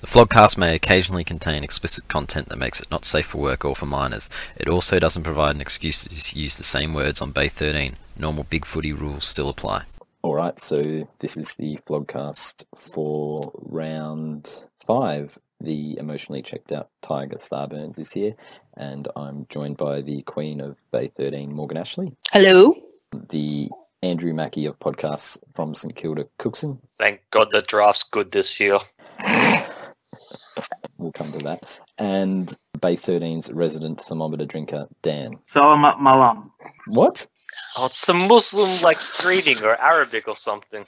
The Flogcast may occasionally contain explicit content that makes it not safe for work or for minors. It also doesn't provide an excuse to use the same words on Bay 13. Normal big footy rules still apply. Alright, so this is the Flogcast for round 5. The emotionally checked out Tiger Starburns is here, and I'm joined by the Queen of Bay 13, Morgan Ashley. Hello. The Andrew Mackey of podcasts from St Kilda, Cookson. Thank God the draft's good this year. We'll come to that. And Bay 13's resident thermometer drinker, Dan. Salamat malam. What? Oh, it's some Muslim greeting or Arabic or something.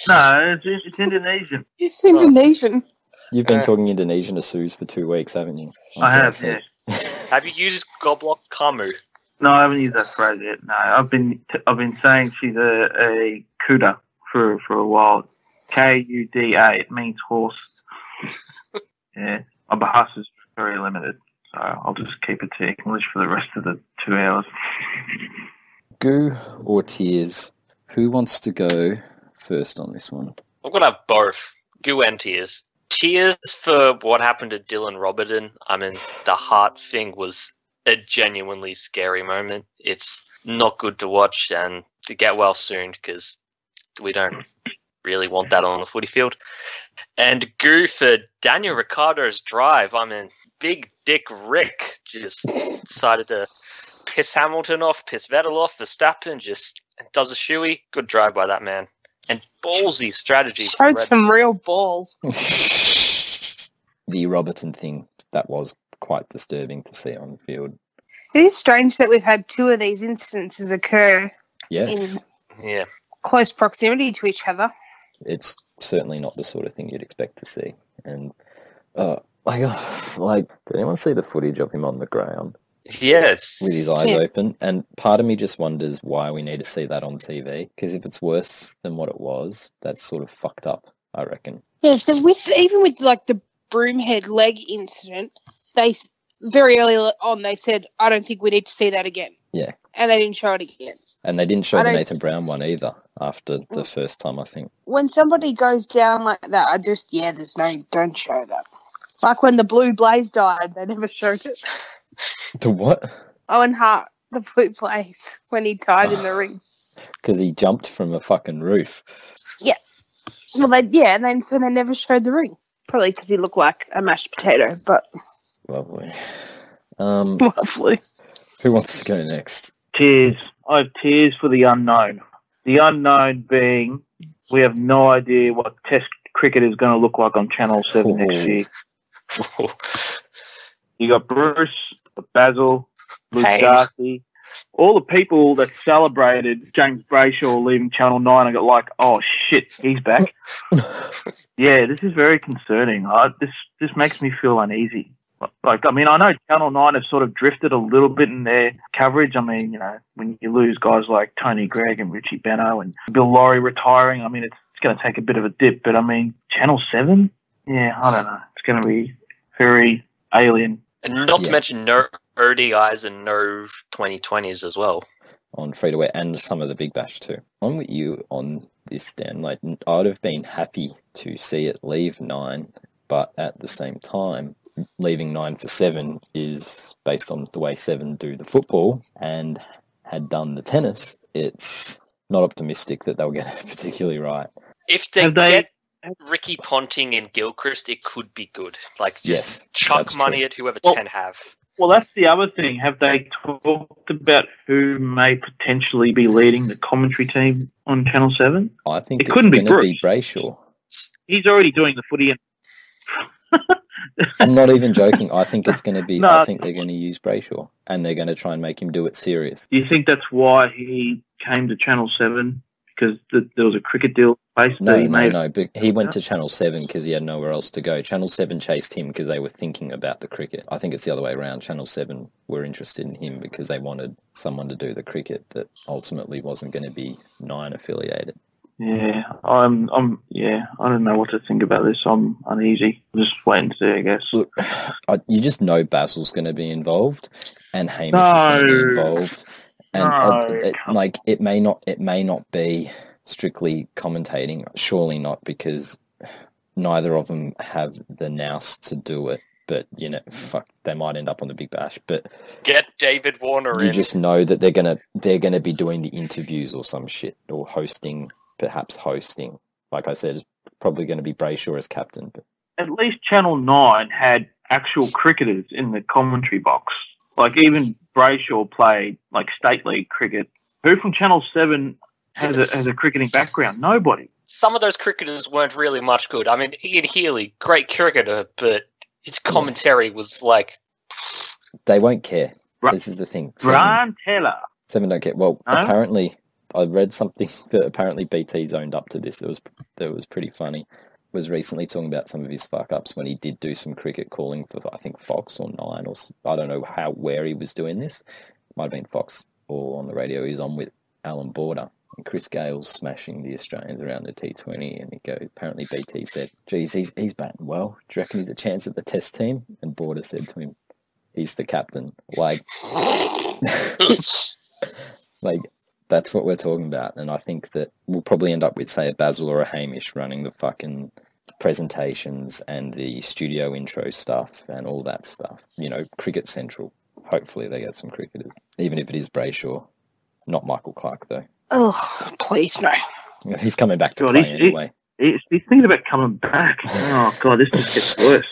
No, it's Indonesian. It's Indonesian. You've been talking Indonesian to Suze for 2 weeks, haven't you? I have, yeah. Have you used Goblok Kamu? No, I haven't used that phrase yet. No, I've been saying she's a kuda for a while. Kuda. It means horse. Yeah, my bahasa is very limited, so I'll just keep it to English for the rest of the 2 hours. Goo or Tears? Who wants to go first on this one? I'm going to have both. Goo and Tears. Tears for what happened to Dylan Robertson. I mean, the heart thing was a genuinely scary moment. It's not good to watch, and to get well soon, because we don't really want that on the footy field. And Goo for Daniel Ricciardo's drive. I mean, big dick Rick just decided to piss Hamilton off, piss Vettel off, Verstappen just does a shoey. Good drive by that man. And ballsy strategy. Showed some real balls. The Robertson thing, that was quite disturbing to see on the field. It is strange that we've had 2 of these instances occur Yes. in close proximity to each other. It's certainly not the sort of thing you'd expect to see. And, did anyone see the footage of him on the ground? Yes. With his eyes open? And part of me just wonders why we need to see that on TV. Because if it's worse than what it was, that's sort of fucked up, I reckon. Yeah, so even with the Broomhead leg incident, they very early on they said, I don't think we need to see that again. Yeah. And they didn't show it again. And they didn't show the Nathan Brown one either after the first time, I think. When somebody goes down like that, don't show that. Like when the Blue Blaze died, they never showed it. The what? Owen Hart, the Blue Blaze, when he died in the ring. Because he jumped from a fucking roof. Yeah. Well, so they never showed the ring. Probably because he looked like a mashed potato, but... Lovely. Lovely. Who wants to go next? Tears. I have tears for the unknown. The unknown being we have no idea what Test cricket is going to look like on Channel 7 next year. You got Bruce, Basil, Luke Darcy, all the people that celebrated James Brayshaw leaving Channel 9 and got like, oh shit, he's back. Yeah, this is very concerning. This makes me feel uneasy. I know Channel 9 have sort of drifted a little bit in their coverage. I mean, when you lose guys like Tony Gregg and Richie Beno and Bill Laurie retiring, I mean, it's going to take a bit of a dip. But, I mean, Channel 7? Yeah, I don't know. It's going to be very alien. And not to mention no ODIs and no 2020s as well. On free-to-air and some of the Big Bash too. I'm with you on this, Dan. Like, I'd have been happy to see it leave 9, but at the same time, leaving 9 for 7 is based on the way 7 do the football and had done the tennis. It's not optimistic that they'll get it particularly right. If they get Ricky Ponting and Gilchrist, it could be good. Chuck money at whoever 10 have. Well, that's the other thing. Have they talked about who may potentially be leading the commentary team on Channel 7? I think it's going to be Brayshaw. He's already doing the footy. I'm not even joking. I think it's going to be. I think they're going to use Brayshaw, and they're going to try and make him do it serious. Do you think that's why he came to Channel 7? Because there was a cricket deal placed? No. But he went to Channel 7 because he had nowhere else to go. Channel 7 chased him because they were thinking about the cricket. I think it's the other way around. Channel 7 were interested in him because they wanted someone to do the cricket that ultimately wasn't going to be 9 affiliated. Yeah, I don't know what to think about this. I'm uneasy. Just wait and see, I guess. Look, you just know Basil's going to be involved, and Hamish is going to be involved, and it may not be strictly commentating. Surely not, because neither of them have the nous to do it. But, you know, fuck, they might end up on the Big Bash. But Get David Warner you in. just know that they're gonna be doing the interviews or some shit, or perhaps hosting. Like I said, it's probably going to be Brayshaw as captain. But At least Channel 9 had actual cricketers in the commentary box. Like, even Brayshaw played, like, State League cricket. Who from Channel 7 has a cricketing background? Nobody. Some of those cricketers weren't really much good. I mean, Ian Healy, great cricketer, but his commentary was like... they won't care. This is the thing. Brian Taylor. 7 don't care. Well, No? apparently, I read something that apparently BT's owned up to this. It was pretty funny. Was recently talking about some of his fuck-ups when he did do some cricket calling for, I think, Fox or 9, or I don't know where he was doing this. It might have been Fox or on the radio. He was on with Alan Border. And Chris Gale's smashing the Australians around the T20, and apparently BT said, geez, he's batting well. Do you reckon he's a chance at the test team? And Border said to him, he's the captain. Like, like, that's what we're talking about. And I think that we'll probably end up with, say, a Basil or a Hamish running the fucking presentations and the studio intro stuff and all that stuff. You know, Cricket Central. Hopefully they get some cricketers. Even if it is Brayshaw. Not Michael Clark, though. Oh, please, no. He's coming back to God, play he's- anyway. He's thinking about coming back. Oh, God, this just gets worse.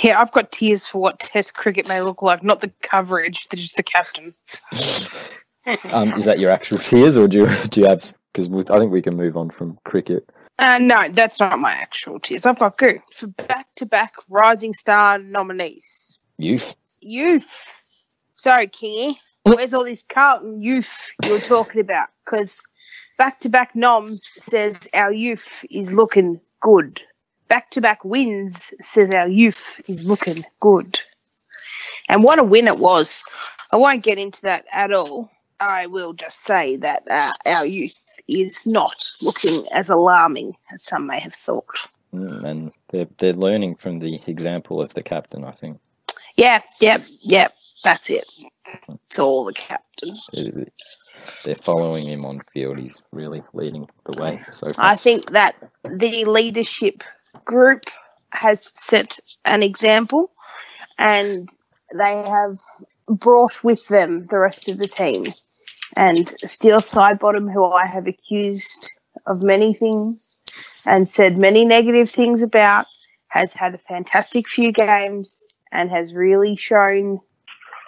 Yeah, I've got tears for what Test cricket may look like. Not the coverage, just the captain. Is that your actual tears, or do you have... Because I think we can move on from cricket. No, that's not my actual tears. I've got good for back-to-back Rising Star nominees. Youth. Sorry, Kingy. Where's all this Carlton youth you're talking about? Because back-to-back noms says our youth is looking good. Back-to-back wins says our youth is looking good. And what a win it was. I won't get into that at all. I will just say that our youth is not looking as alarming as some may have thought. And they're learning from the example of the captain, I think. Yeah, that's it. It's all the captain. They're following him on field. He's really leading the way so far. I think that the leadership group has set an example, and they have brought with them the rest of the team. And Steele Sidebottom, who I have accused of many things and said many negative things about, has had a fantastic few games and has really shown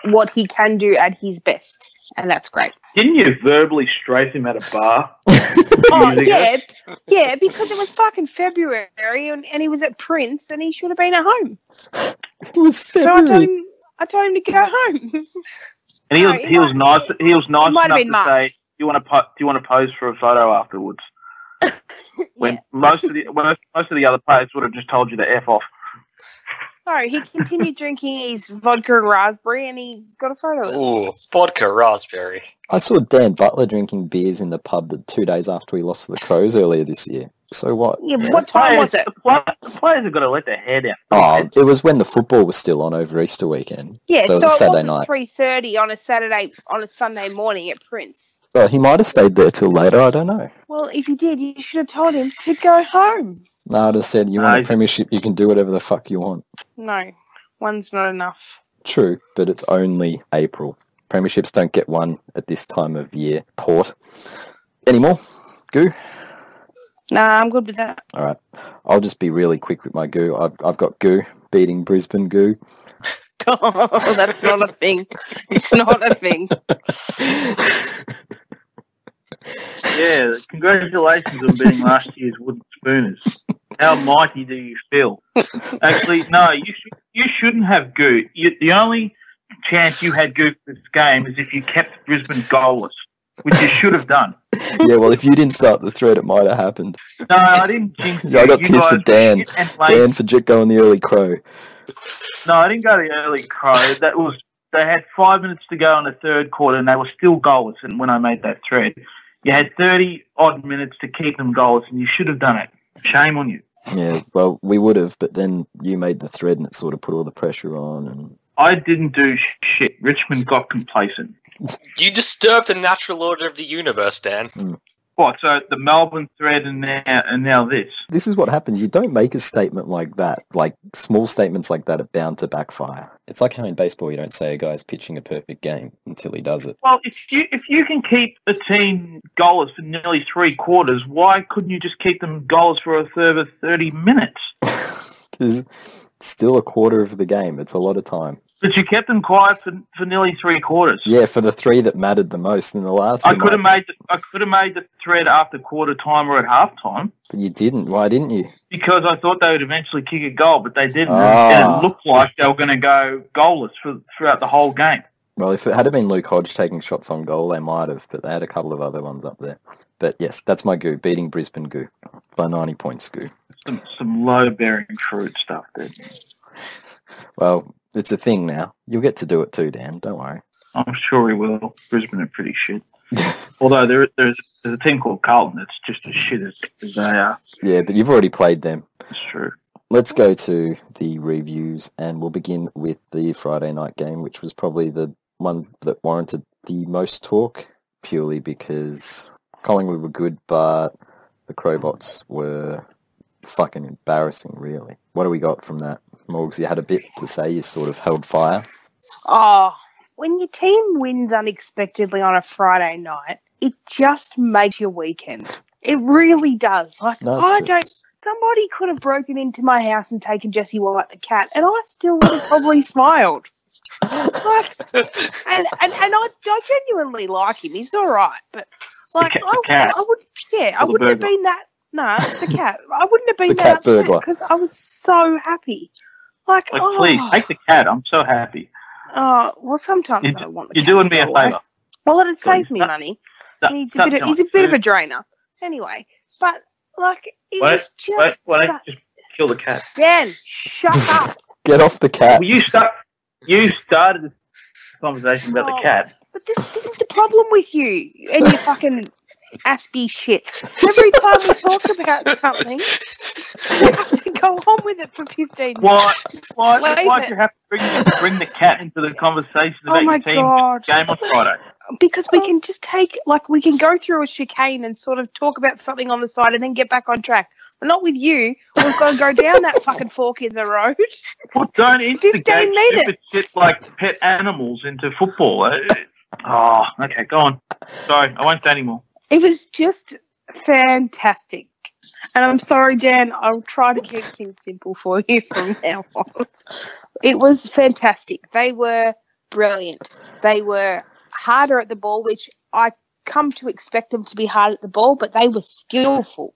what he can do at his best. And that's great. Didn't you verbally strafe him at a bar? Oh, years ago? yeah, because it was fucking February and he was at Prince and he should have been at home. It was So February. I told him to go home. And he was nice. He was nice might have enough been to March. say, "Do you want to pose for a photo afterwards?" When Yeah. most of the other players would have just told you to f off. No, he continued drinking his vodka and raspberry and he got a photo of us. Ooh, vodka raspberry. I saw Dan Butler drinking beers in the pub 2 days after we lost to the Crows earlier this year. So what? Yeah, what time was it? The players have got to let their hair down. Oh, it was when the football was still on over Easter weekend. Yeah, So it was so a it Saturday wasn't night. 3:30 on a Sunday morning at Prince. Well, he might have stayed there till later. I don't know. Well, if he did, you should have told him to go home. No, I'd have said, you want a premiership, you can do whatever the fuck you want. No, one's not enough. True, but it's only April. Premierships don't get won at this time of year. Port. Any more? Goo? Nah, I'm good with that. All right. I'll just be really quick with my goo. I've got goo beating Brisbane goo. Oh, that's not a thing. It's not a thing. Yeah, congratulations on beating last year's Wooden Spooners. How mighty do you feel? Actually, no, you shouldn't have goo. The only chance you had goo for this game is if you kept Brisbane goalless, which you should have done. Yeah, well, if you didn't start the thread, it might have happened. No, I didn't jinx you. Yeah, I got You tears for guys Dan. were shit and late. Dan for going the early crow. No, I didn't go the early crow. They had 5 minutes to go in the third quarter, and they were still goalless. And when I made that thread, you had 30 odd minutes to keep them goalless, and you should have done it. Shame on you. Yeah, well, we would have, but then you made the thread, and it sort of put all the pressure on. And I didn't do shit. Richmond got complacent. You disturbed the natural order of the universe, Dan. What? So the Melbourne thread and now this. This is what happens. You don't make a statement like that. Like, small statements like that are bound to backfire. It's like how in baseball you don't say a guy's pitching a perfect game until he does it. Well, if you can keep a team goalless for nearly 3 quarters, why couldn't you just keep them goalless for a further 30 minutes? Because it's still a quarter of the game. It's a lot of time. But you kept them quiet for nearly 3 quarters. Yeah, for the 3 that mattered the most in the last. I could have made the thread after quarter time or at half time. But you didn't. Why didn't you? Because I thought they would eventually kick a goal, but they didn't. And it looked like they were going to go goalless throughout the whole game. Well, if it had been Luke Hodge taking shots on goal, they might have, but they had a couple of other ones up there. But yes, that's my goo, beating Brisbane goo by 90 points goo. Some low-bearing fruit stuff there. Well, it's a thing now. You'll get to do it too, Dan. Don't worry. I'm sure he will. Brisbane are pretty shit. Although there's a team called Carlton that's just as shit as they are. Yeah, but you've already played them. That's true. Let's go to the reviews, and we'll begin with the Friday night game, which was probably the one that warranted the most talk, purely because Collingwood were good, but the Crowbots were fucking embarrassing, really. What do we got from that? Morgs, you had a bit to say. You sort of held fire. Oh, when your team wins unexpectedly on a Friday night, it just makes your weekend. It really does. Like, somebody could have broken into my house and taken Jessie White the cat, and I still would have probably smiled. Like, and I genuinely like him. He's all right, but like, I wouldn't have been that. No, it's the cat. I wouldn't have been that upset because I was so happy. Like, please take the cat. I'm so happy. Oh, well, sometimes I want the cat. You're doing me a favour. Well, it'd save me money. He's a bit of a drainer. Anyway, but like, it was just. Why don't you just kill the cat? Dan, shut up. Get off the cat. Well, you started this conversation about the cat. But this is the problem with you and your fucking Aspie shit. Every time we talk about something, you have to go on with it for 15 minutes. Why do you have to bring the cat into the conversation about your team game on Friday? Because we can just we can go through a chicane and sort of talk about something on the side and then get back on track. But not with you. We've got to go down that fucking fork in the road. Well, don't instigate stupid shit like pet animals into football. Oh, okay, go on. Sorry, I won't say anymore. It was just fantastic. And I'm sorry, Dan, I'll try to keep things simple for you from now on. It was fantastic. They were brilliant. They were harder at the ball, which I come to expect them to be hard at the ball, but they were skillful.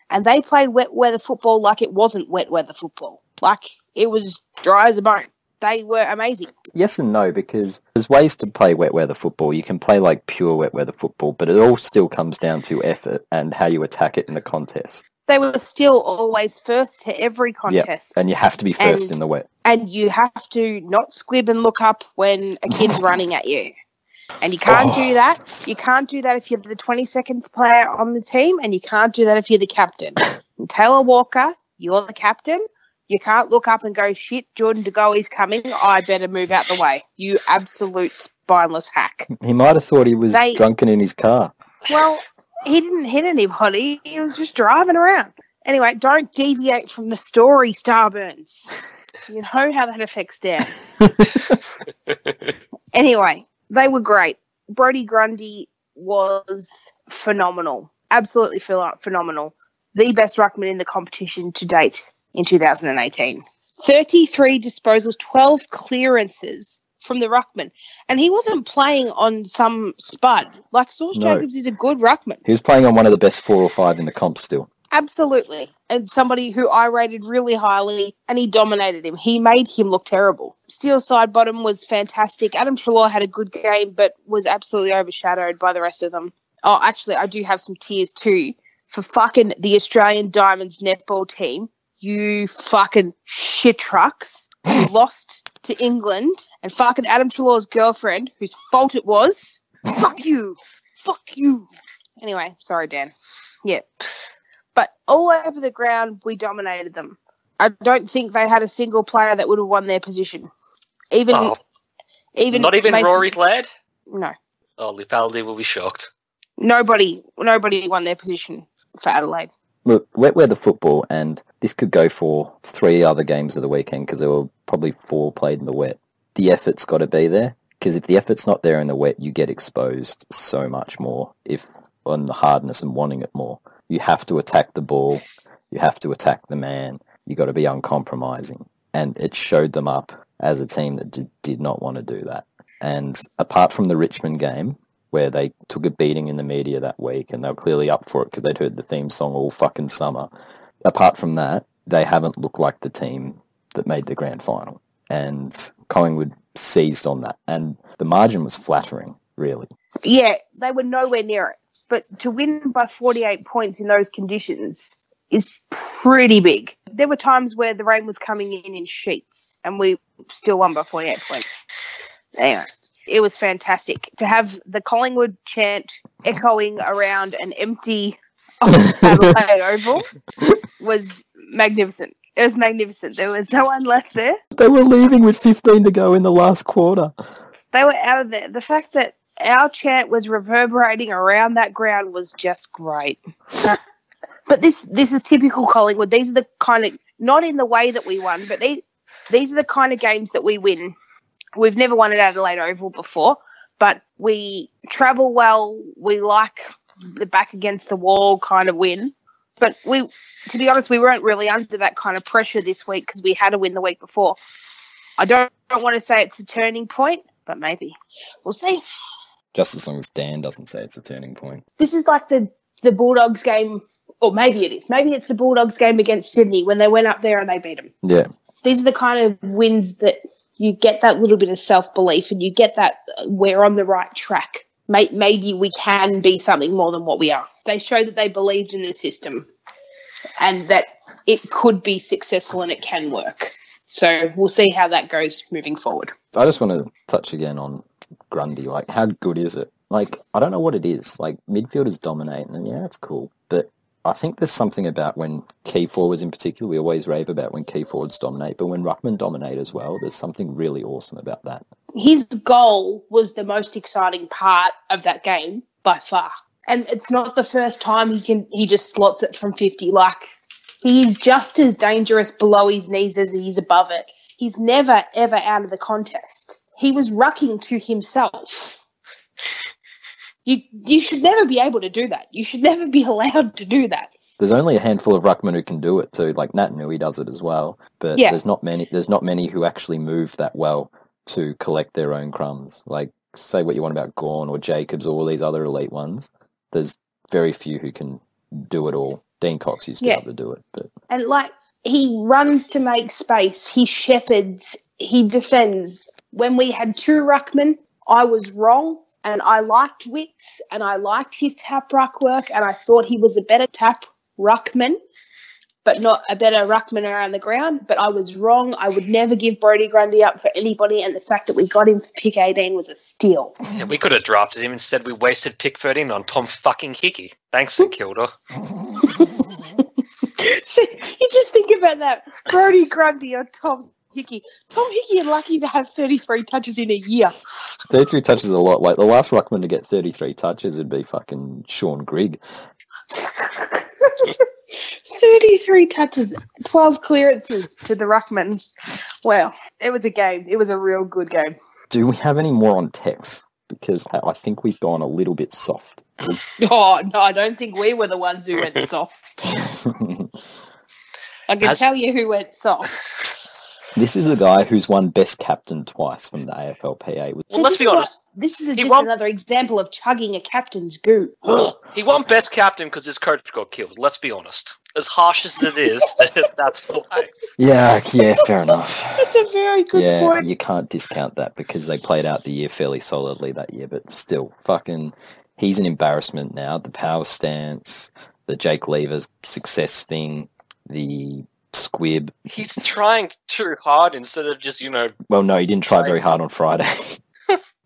And they played wet weather football like it wasn't wet weather football. Like, it was dry as a bone. They were amazing. Yes and no, because there's ways to play wet weather football. You can play like pure wet weather football, but it all still comes down to effort and how you attack it in the contest. They were still always first to every contest. Yeah, and you have to be first in the wet. And you have to not squib and look up when a kid's running at you. And you can't do that. You can't do that if you're the 22nd player on the team, and you can't do that if you're the captain. And Taylor Walker, you're the captain. You can't look up and go, shit, Jordan De Goey's coming. I better move out the way. You absolute spineless hack. He might have thought he was drunken in his car. Well, he didn't hit anybody. He was just driving around. Anyway, don't deviate from the story, Starburns. You know how that affects Dan. Anyway, they were great. Brodie Grundy was phenomenal. Absolutely phenomenal. The best ruckman in the competition to date in 2018. 33 disposals, 12 clearances from the ruckman. And he wasn't playing on some spud. Like, Sauce Jacobs is a good ruckman. He was playing on one of the best 4 or 5 in the comp still. Absolutely. And somebody who I rated really highly, and he dominated him. He made him look terrible. Steele side bottom was fantastic. Adam Treloar had a good game, but was absolutely overshadowed by the rest of them. Oh, actually, I do have some tears too for fucking the Australian Diamonds netball team. You fucking shit trucks who lost to England, and fucking Adam Treloar's girlfriend, whose fault it was. Fuck you. Fuck you. Anyway, sorry, Dan. Yeah. But all over the ground, we dominated them. I don't think they had a single player that would have won their position. Even not even Mason, Rory's lad? No. Oh, Lipaldi will be shocked. Nobody won their position for Adelaide. Look, wet weather football, and this could go for 3 other games of the weekend because there were probably 4 played in the wet. The effort's got to be there, because if the effort's not there in the wet, you get exposed so much more on the hardness and wanting it more. You have to attack the ball. You have to attack the man. You got to be uncompromising. And it showed them up as a team that did not want to do that. And apart from the Richmond game, where they took a beating in the media that week, and they were clearly up for it because they'd heard the theme song all fucking summer. Apart from that, they haven't looked like the team that made the grand final. And Collingwood seized on that. And the margin was flattering, really. Yeah, they were nowhere near it. But to win by 48 points in those conditions is pretty big. There were times where the rain was coming in sheets, and we still won by 48 points. Anyway. It was fantastic to have the Collingwood chant echoing around an empty Adelaide Oval. Was magnificent. It was magnificent. There was no one left there. They were leaving with 15 to go in the last quarter. They were out of there. The fact that our chant was reverberating around that ground was just great. But this is typical Collingwood. These are the kind of, not in the way that we won, but these are the kind of games that we win. We've never won at Adelaide Oval before, but we travel well. We like the back against the wall kind of win. But to be honest, we weren't really under that kind of pressure this week because we had to win the week before. I don't want to say it's a turning point, but maybe. We'll see. Just as long as Dan doesn't say it's a turning point. This is like the Bulldogs game, or maybe it is. Maybe it's the Bulldogs game against Sydney when they went up there and they beat them. Yeah. These are the kind of wins that you get that little bit of self-belief and you get that we're on the right track. Maybe we can be something more than what we are. They show that they believed in the system and that it could be successful and it can work. So we'll see how that goes moving forward. I just want to touch again on Grundy. Like, how good is it? Like, I don't know what it is. Like, midfielders dominate, and yeah, it's cool. But I think there's something about when key forwards in particular, we always rave about when key forwards dominate, but when ruckmen dominate as well, there's something really awesome about that. His goal was the most exciting part of that game by far. And it's not the first time he just slots it from 50. Like, he's just as dangerous below his knees as he is above it. He's never, ever out of the contest. He was rucking to himself. You should never be able to do that. You should never be allowed to do that. There's only a handful of ruckmen who can do it too. Like Nat Nui does it as well, but yeah. There's not many who actually move that well to collect their own crumbs. Like, say what you want about Gawn or Jacobs or all these other elite ones. There's very few who can do it all. Dean Cox used to be able to do it, and like, he runs to make space. He shepherds. He defends. When we had 2 ruckmen, I was wrong. And I liked Witts, and I liked his tap ruck work, and I thought he was a better tap ruckman, but not a better ruckman around the ground. But I was wrong. I would never give Brodie Grundy up for anybody, and the fact that we got him for pick 18 was a steal. Yeah, we could have drafted him. Instead, we wasted pick 13 on Tom fucking Hickey. Thanks, St Kilda. So you just think about that. Brodie Grundy or Tom Hickey. Tom Hickey are lucky to have 33 touches in a year. 33 touches is a lot. Like, the last ruckman to get 33 touches would be fucking Sean Grigg. 33 touches, 12 clearances to the ruckman. Well, it was a game. It was a real good game. Do we have any more on text? Because I think we've gone a little bit soft. Oh, no, I don't think we were the ones who went soft. I can tell you who went soft. This is a guy who's won Best Captain twice from the AFLPA. Well, let's be honest. This is another example of chugging a captain's goo. He won Best Captain because his coach got killed. Let's be honest. As harsh as it is, that's why. Yeah, fair enough. That's a very good point. Yeah, you can't discount that because they played out the year fairly solidly that year. But still, he's an embarrassment now. The power stance, the Jake Lever's success thing, the squib. He's trying too hard instead of just, Well, no, he didn't try very hard on Friday.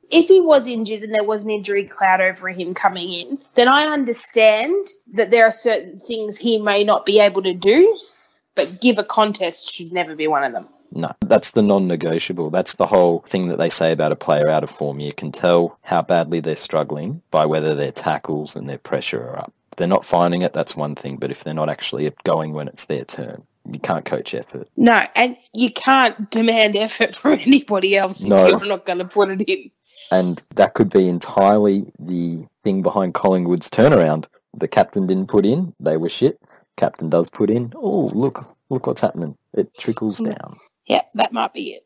If he was injured and there was an injury cloud over him coming in, then I understand that there are certain things he may not be able to do, but give a contest should never be one of them. No, that's the non-negotiable. That's the whole thing that they say about a player out of form. You can tell how badly they're struggling by whether their tackles and their pressure are up. If they're not finding it, that's one thing, but if they're not actually going when it's their turn, you can't coach effort. No, and you can't demand effort from anybody else if you're not going to put it in. And that could be entirely the thing behind Collingwood's turnaround. The captain didn't put in, they were shit. Captain does put in. Oh, look what's happening. It trickles down. Yeah, that might be it.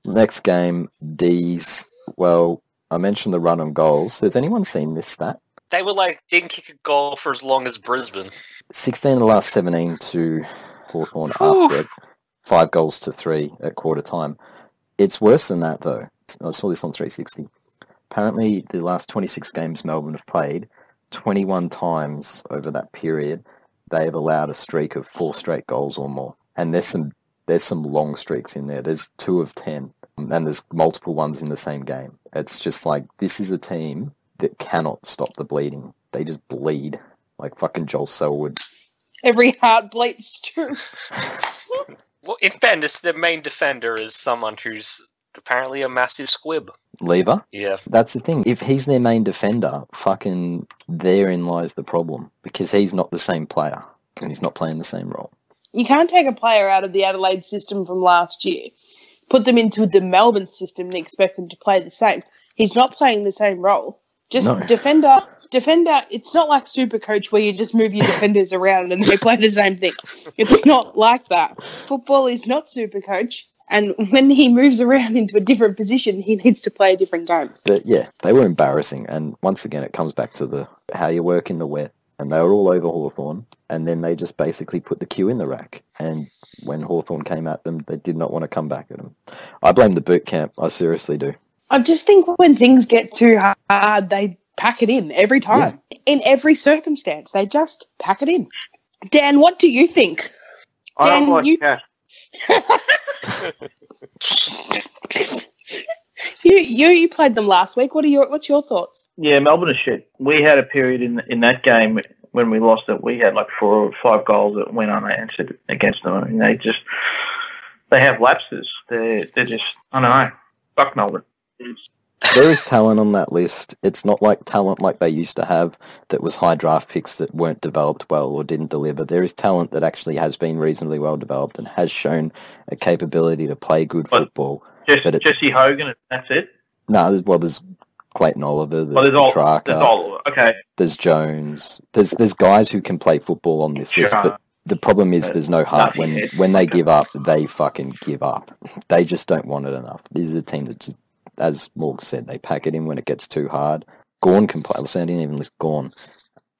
Next game, D's. Well, I mentioned the run on goals. Has anyone seen this stat? They were didn't kick a goal for as long as Brisbane. 16 of the last 17 to Hawthorn after 5 goals to 3 at quarter time. It's worse than that, though. I saw this on 360. Apparently, the last 26 games Melbourne have played, 21 times over that period, they have allowed a streak of 4 straight goals or more. And there's some long streaks in there. There's 2 of 10, and there's multiple ones in the same game. It's just this is a team that cannot stop the bleeding. They just bleed like fucking Joel Selwood. Every heart bleeds true. Well, in fairness, the main defender is someone who's apparently a massive squib. Lever? Yeah. That's the thing. If he's their main defender, fucking therein lies the problem. Because he's not the same player. And he's not playing the same role. You can't take a player out of the Adelaide system from last year, put them into the Melbourne system and expect them to play the same. He's not playing the same role. Defender, it's not like Supercoach where you just move your defenders around and they play the same thing. It's not like that. Football is not Supercoach. And when he moves around into a different position, he needs to play a different game. But yeah, they were embarrassing. And once again, it comes back to how you work in the wet. And they were all over Hawthorn. And then they just basically put the cue in the rack. And when Hawthorn came at them, they did not want to come back at them. I blame the boot camp. I seriously do. I just think when things get too hard, they pack it in every time. Yeah. In every circumstance, they just pack it in. Dan, what do you think? I don't like cash. You played them last week. What's your thoughts? Yeah, Melbourne is shit. We had a period in that game when we lost it. We had 4 or 5 goals that went unanswered against them. I mean, they have lapses. They're just, I don't know. Fuck Melbourne. There is talent on that list. It's not like talent like they used to have that was high draft picks that weren't developed well or didn't deliver. There is talent that actually has been reasonably well developed and has shown a capability to play good football. Jesse Hogan, that's it? No, there's Clayton Oliver, there's Petrarca, Oliver. Okay. There's Jones. There's guys who can play football on this list, but the problem is there's no heart. When they give up, they fucking give up. They just don't want it enough. This is a team that just, as Morgs said, they pack it in when it gets too hard. Gawn can play. I didn't even list Gawn.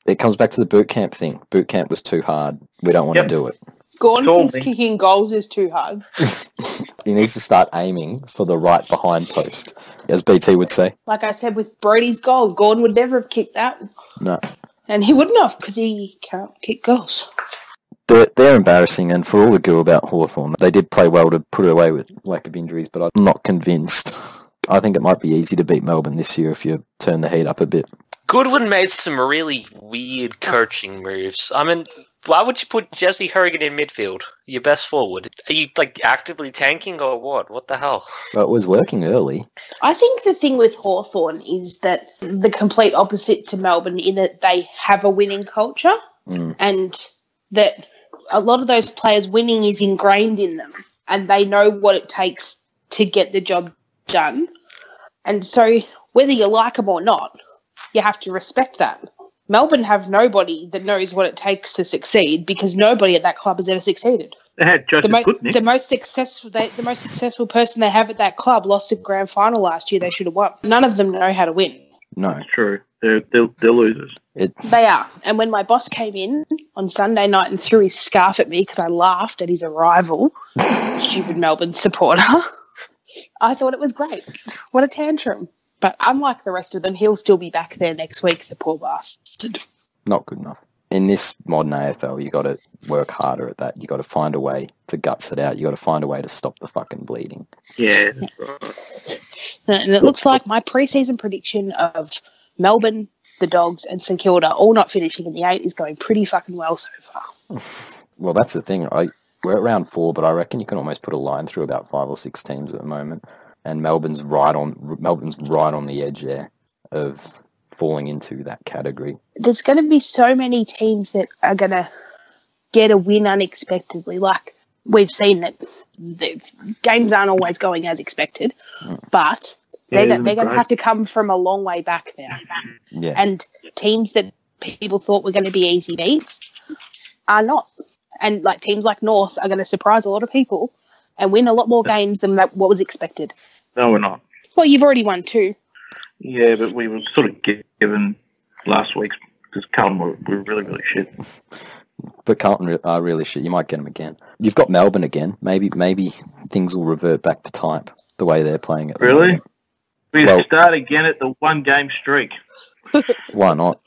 It comes back to the boot camp thing. Boot camp was too hard. We don't want to do it. Gawn thinks kicking goals is too hard. He needs to start aiming for the right behind post, as BT would say. Like I said with Brody's goal, Gawn would never have kicked that. No. And he wouldn't have because he can't kick goals. They're embarrassing, and for all the goo about Hawthorn, they did play well to put it away with lack of injuries, but I'm not convinced. I think it might be easy to beat Melbourne this year if you turn the heat up a bit. Goodwin made some really weird coaching moves. I mean, why would you put Jesse Hogan in midfield, your best forward? Are you actively tanking or what? What the hell? Well, it was working early. I think the thing with Hawthorn is that the complete opposite to Melbourne in that they have a winning culture and that a lot of those players winning is ingrained in them and they know what it takes to get the job done. And so whether you like them or not, you have to respect that. Melbourne have nobody that knows what it takes to succeed because nobody at that club has ever succeeded. They had the most successful person they have at that club lost a grand final last year. They should have won. None of them know how to win. No, true. They're losers. They are. And when my boss came in on Sunday night and threw his scarf at me because I laughed at his arrival, stupid Melbourne supporter, I thought it was great. What a tantrum. But unlike the rest of them, he'll still be back there next week, the poor bastard. Not good enough. In this modern AFL, you got to work harder at that. You got to find a way to guts it out. You got to find a way to stop the fucking bleeding. Yeah, that's right. And it looks like my pre-season prediction of Melbourne, the Dogs, and St Kilda all not finishing in the 8 is going pretty fucking well so far. Well, that's the thing. we're at round 4, but I reckon you can almost put a line through about 5 or 6 teams at the moment. And Melbourne's right on the edge there of falling into that category. There's going to be so many teams that are going to get a win unexpectedly. Like, we've seen that the games aren't always going as expected, but they're going to have to come from a long way back now. Yeah. And teams that people thought were going to be easy beats are not. And like teams like North are going to surprise a lot of people and win a lot more games than what was expected. No, we're not. Well, you've already won 2. Yeah, but we were sort of given last week's because Carlton were really, really shit. But Carlton are really shit. You might get them again. You've got Melbourne again. Maybe things will revert back to type the way they're playing it. Really? We start again at the 1-game streak. Why not?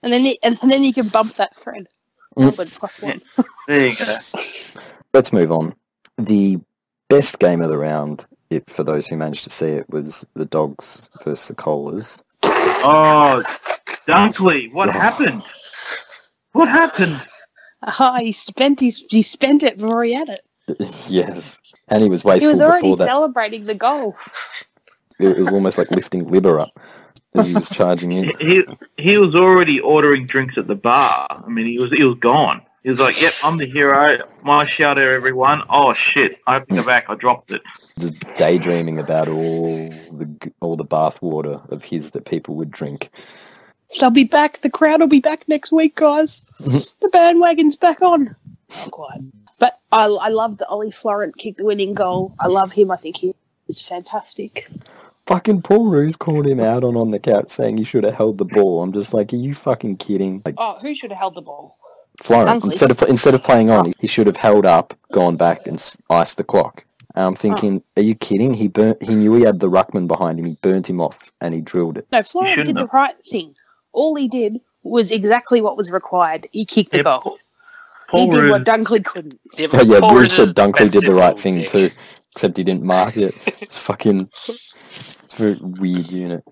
And then you can bump that Fred. Melbourne +1. There you go. Let's move on. The best game of the round, for those who managed to see it, was the Dogs versus the Kohlers. Oh, Dunkley, what happened? What happened? He spent it before he had it. Yes, and he was wasteful. He was already before that. celebrating the goal. It was almost like lifting Libber up as he was charging in. He was already ordering drinks at the bar. I mean, he was gone. He was like, "Yep, I'm the hero. My shout out, everyone." Oh shit! I have to go back. I dropped it. Just daydreaming about all the bath water of his that people would drink. They'll be back. The crowd will be back next week, guys. The bandwagon's back on. Not quite. But I love that Ollie Florent kicked the winning goal. I love him. I think he is fantastic. Fucking Paul Roos called him out on the couch saying he should have held the ball. I'm just like, are you fucking kidding? Like, Who should have held the ball? Florent. Instead of playing on, he should have held up, gone back, and iced the clock. And I'm thinking, are you kidding? He knew he had the ruckman behind him. He burnt him off, and he drilled it. No, Florent did the right thing. All he did was exactly what was required. He kicked the goal. He did what Dunkley couldn't. Yeah, Bruce said Dunkley did the right thing too, except he didn't mark it. It's a very weird unit.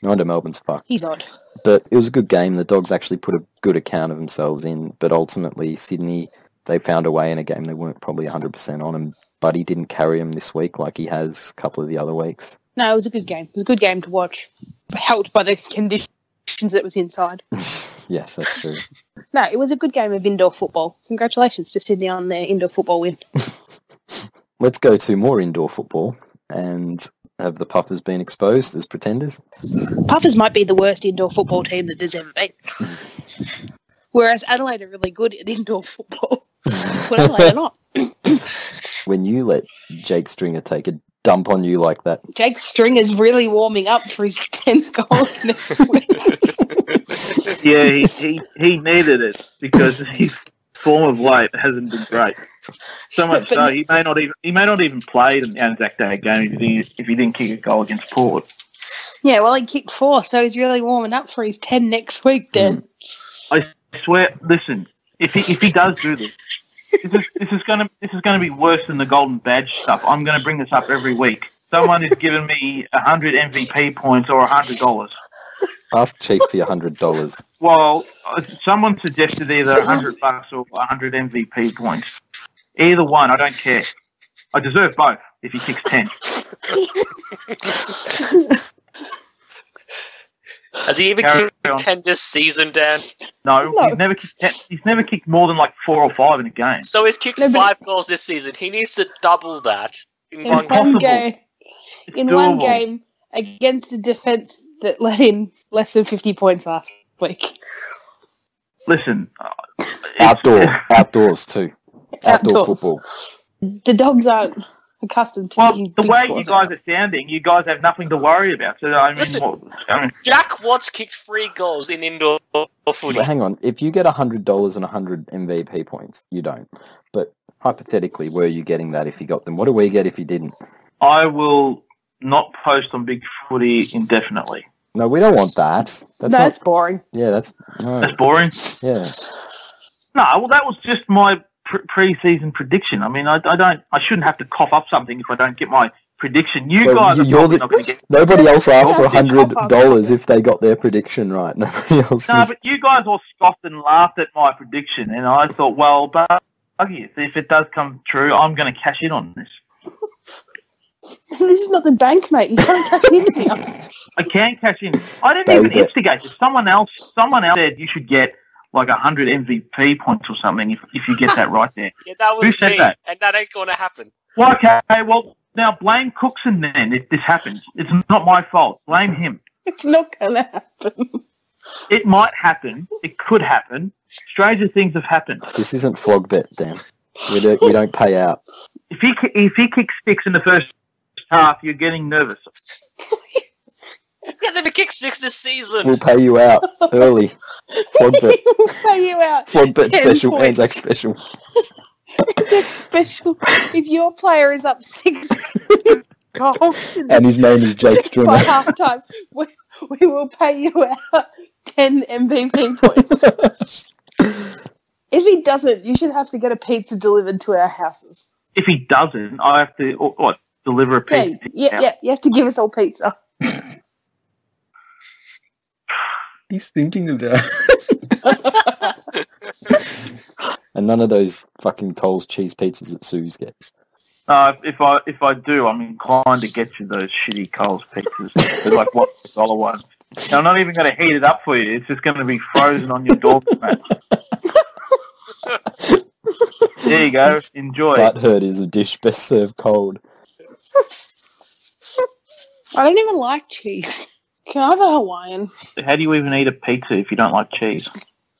No wonder Melbourne's fucked. He's odd. But it was a good game. The Dogs actually put a good account of themselves in, but ultimately Sydney, they found a way in a game they weren't probably 100% on, and Buddy didn't carry him this week like he has a couple of the other weeks. No, it was a good game. It was a good game to watch. Helped by the conditions that was inside. Yes, that's true. No, it was a good game of indoor football. Congratulations to Sydney on their indoor football win. Let's go to more indoor football. And have the Puffers been exposed as pretenders? Puffers might be the worst indoor football team that there's ever been. Whereas Adelaide are really good at indoor football. But Adelaide are not. When you let Jake Stringer take a dump on you like that. Jake Stringer's really warming up for his 10 goals next week. Yeah, he needed it because his form of late hasn't been great. So much so he may not even play in the Anzac Day game if he didn't kick a goal against Port. Yeah, well, he kicked 4, so he's really warming up for his 10 next week, Dan. I swear, listen, if he does do this, this is going to be worse than the Golden Badge stuff. I'm going to bring this up every week. Someone is giving me 100 MVP points or $100. Ask Chief for your $100. Well, someone suggested either $100 or 100 MVP points. Either one, I don't care. I deserve both if he kicks 10. Has he even kicked 10 this season, Dan? No. He's never kicked 10. He's never kicked more than like 4 or 5 in a game. So he's kicked 5 goals this season. He needs to double that in one game. In one game against a defence that let in less than 50 points last week. Listen, outdoors too. Outdoor football. The Dogs aren't accustomed to making the big way scores you guys are sounding, you guys have nothing to worry about. So Jack Watts kicked 3 goals in indoor footy. But hang on, if you get $100 and 100 MVP points, you don't. But hypothetically, were you getting that if you got them? What do we get if you didn't? I will not post on Big Footy indefinitely. No, we don't want that. That's boring. Yeah, that's boring. Yeah. No, well, that was just my pre-season prediction. I mean, I shouldn't have to cough up something if I don't get my prediction. You're not going to get. Nobody else asked for $100 if they got their prediction right. Nobody else. No, but you guys all scoffed and laughed at my prediction, and I thought, well, you. If it does come true, I'm going to cash in on this. This is not the bank, mate. You can't cash in here. I can cash in. I didn't even instigate it. Someone else said you should get like 100 MVP points or something if you get that right there. Yeah, that was Who said me, that? and that ain't going to happen. Well, okay, well, now blame Cookson then if this happens. It's not my fault. Blame him. It's not going to happen. It might happen. It could happen. Stranger things have happened. This isn't flog bet, Dan. We don't pay out. If he kicks 6 in the first half, you're getting nervous. He hasn't been kicked 6 this season. We'll pay you out early. Flog bet. We'll pay you out. Flog bet 10 special. points. Anzac special. Anzac special. If your player is up 6 goals And his name is Jake Stringer. by half time, we will pay you out 10 MVP points. If he doesn't, you should have to get a pizza delivered to our houses. If he doesn't, I have to deliver a pizza. Yeah, you have to give us all pizza. He's thinking of that. And none of those fucking Coles cheese pizzas that Sue's gets. If I do, I'm inclined to get you those shitty Coles pizzas. They're like $1 ones. And I'm not even going to heat it up for you. It's just going to be frozen on your doormat. There you go. Enjoy. Butthurt is a dish best served cold. I don't even like cheese. Can I have a Hawaiian? How do you even eat a pizza if you don't like cheese?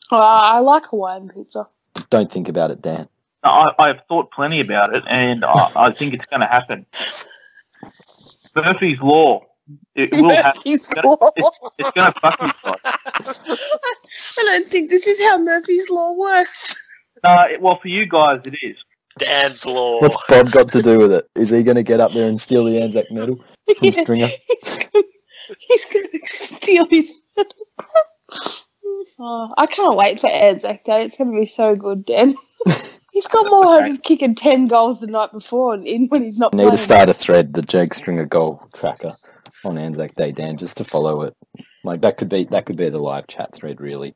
I like Hawaiian pizza. Don't think about it, Dan. I've thought plenty about it, and I think it's going to happen. Murphy's Law. It will happen. It's going to fuck you guys. I don't think this is how Murphy's Law works. Well, for you guys, it is. Dan's Law. What's Bob got to do with it? Is he going to get up there and steal the Anzac medal from Stringer? He's going to steal his medal. I can't wait for Anzac Day. It's going to be so good, Dan. He's got more hope of kicking 10 goals the night before when he's not playing. Need to start a thread, the Jake Stringer goal tracker on Anzac Day, Dan, just to follow it. Like that could be the live chat thread, really.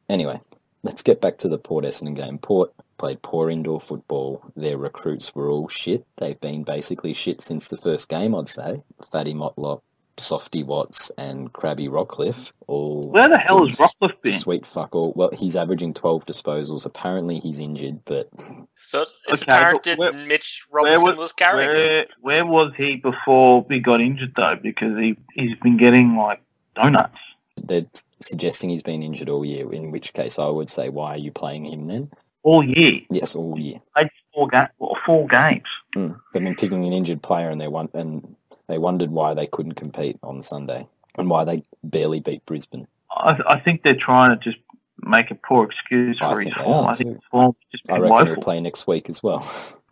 Anyway, let's get back to the Port Essendon game. Port played poor indoor football. Their recruits were all shit. They've been basically shit since the first game, I'd say. Fatty Motlop, Softy Watts, and Crabby Rockcliffe. Where the hell has Rockcliffe been? Sweet fuck all. Well, he's averaging 12 disposals. Apparently he's injured, but... So it's apparent that Mitch Robinson was carrying him. Where was he before he got injured, though? Because he's been getting, like, donuts. They're suggesting he's been injured all year, in which case I would say, why are you playing him then? All year? Yes, all year. Played 4 games. They've been picking an injured player, and they wondered why they couldn't compete on Sunday and why they barely beat Brisbane. I think they're trying to just make a poor excuse for his form. I think his form just been reckon woeful. he'll play next week as well.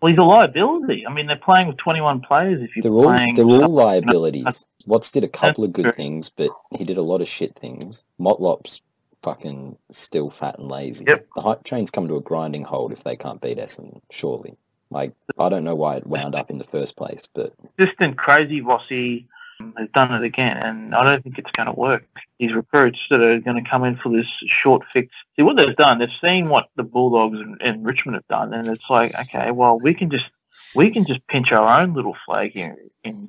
Well, he's a liability. I mean, they're playing with 21 players. If They're all liabilities. Watts did a couple of good things, but he did a lot of shit things. Motlop's fucking still fat and lazy. Yep. The hype train's come to a grinding halt if they can't beat Essendon, surely. Like, I don't know why it wound up in the first place, but... Assistant Crazy Vossi has done it again, and I don't think it's going to work. These recruits that are going to come in for this short fix. See, what they've done, they've seen what the Bulldogs and Richmond have done, and it's like, okay, well, we can just pinch our own little flag here in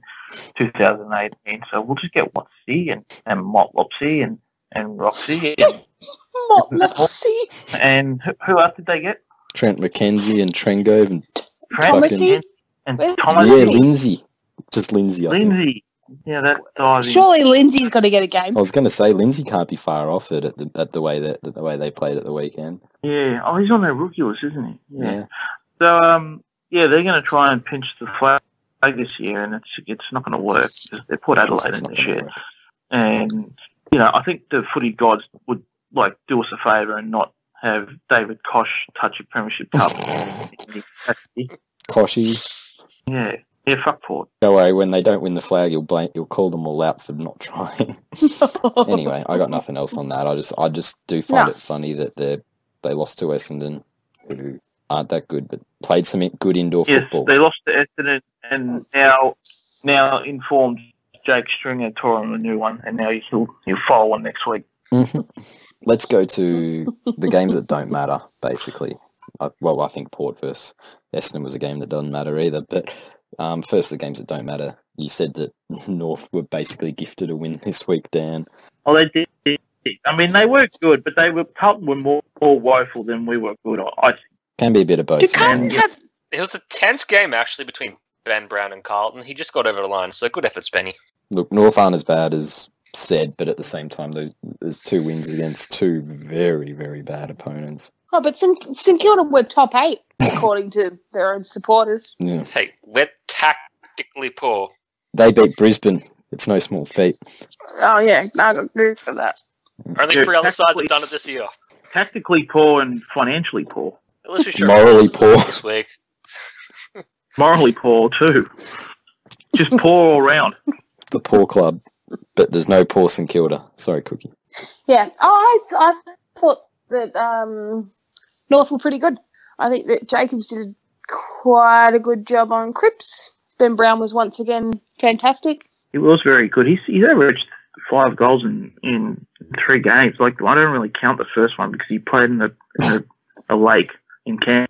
2018, so we'll just get Watsy and Motlopsy and Roxy and Motlopsy. And who else did they get? Trent McKenzie and Trengove and Thomasy? And Thomas. Yeah, Lindsay. Just Lindsay, I think. Lindsay. Yeah, that diving. Surely Lindsay's got to get a game. I was going to say Lindsay can't be far off it at the way they played at the weekend. Yeah. Oh, he's on their rookie list, isn't he? Yeah. So they're going to try and pinch the flag this year, and it's not going to work because they put Adelaide in the shit. And I think the footy gods would like do us a favour and not have David Kosh touch a premiership cup. Koshy. Yeah. Yeah, fuck Port. Don't worry, when they don't win the flag, you'll call them all out for not trying. Anyway, I got nothing else on that. I just do find it funny that they lost to Essendon, who aren't that good, but played some good indoor football. Yes, they lost to Essendon, and now informed Jake Stringer tore him a new one, and now he'll file one next week. Let's go to the games that don't matter, basically. I think Port versus Essendon was a game that doesn't matter either. But first, the games that don't matter. You said that North were basically gifted a win this week, Dan. Oh, they did. I mean, they were good, but Carlton were more woeful than we were good. I think. Can be a bit of both. Do Carlton have... It was a tense game, actually, between Ben Brown and Carlton. He just got over the line, so good efforts, Benny. Look, North aren't as bad as said, but at the same time, there's 2 wins against 2 very, very bad opponents. Oh, but St Kilda were top 8, according to their own supporters. Yeah. Hey, we're tactically poor. They beat Brisbane. It's no small feat. Oh, yeah, I agree for that. Only 3 other sides have done it this year. Tactically poor and financially poor. At least we showed Morally poor. this week. Morally poor, too. Just poor all round. The poor club. But there's no poor St Kilda. Sorry, Cookie. Yeah. Oh, I thought that North were pretty good. I think that Jacobs did quite a good job on Cripps. Ben Brown was once again fantastic. He was very good. He's averaged 5 goals in 3 games. Like, I don't really count the first one because he played in a lake in Cairns.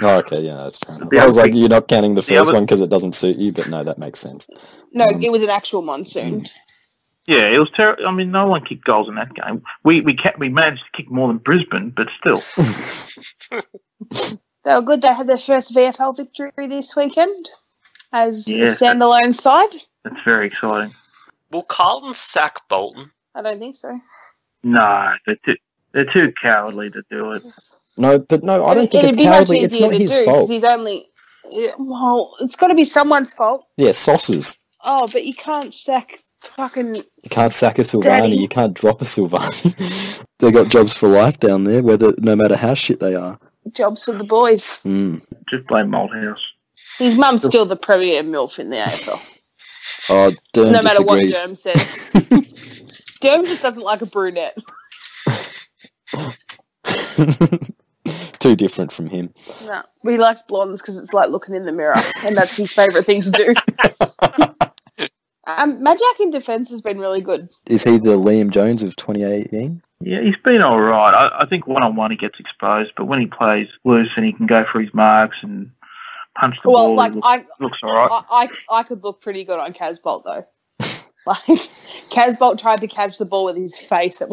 Oh, okay, yeah, that's fair enough. I was like, you're not counting the first one because it doesn't suit you, but no, that makes sense. No, it was an actual monsoon. Yeah, it was terrible. I mean, no one kicked goals in that game. We managed to kick more than Brisbane, but still. They were good. They had their first VFL victory this weekend as a standalone side. That's very exciting. Will Carlton sack Bolton? I don't think so. No, they're too cowardly to do it. No, I don't think it's cowardly. It's not his fault. He's only... Well, it's got to be someone's fault. Yeah, Sauces. Oh, but you can't sack fucking... You can't sack a Silvani. Daddy. You can't drop a Silvani. They got jobs for life down there, no matter how shit they are. Jobs for the boys. Just blame Malthouse. His mum's still the premier MILF in the AFL. Oh, Derm no matter what disagrees. Derm says. Derm just doesn't like a brunette. Too different from him. No, he likes blondes because it's like looking in the mirror, and that's his favourite thing to do. Majak in defence has been really good. Is he the Liam Jones of 2018? Yeah, he's been all right. I think one-on-one he gets exposed, but when he plays loose and he can go for his marks and punch the ball, looks all right. I could look pretty good on Casbolt, though. Like, Casbolt tried to catch the ball with his face at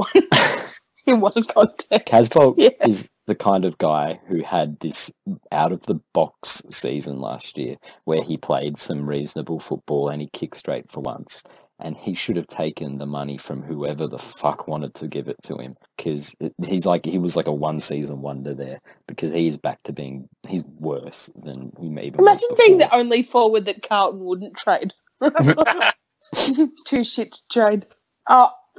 in one contest. Casbolt is the kind of guy who had this out-of-the-box season last year where he played some reasonable football and he kicked straight for once. And he should have taken the money from whoever the fuck wanted to give it to him, because he was like a one-season wonder there, because he's back to being, he's worse than he maybe was Imagine before. being the only forward that Carlton wouldn't trade. Too shit to trade.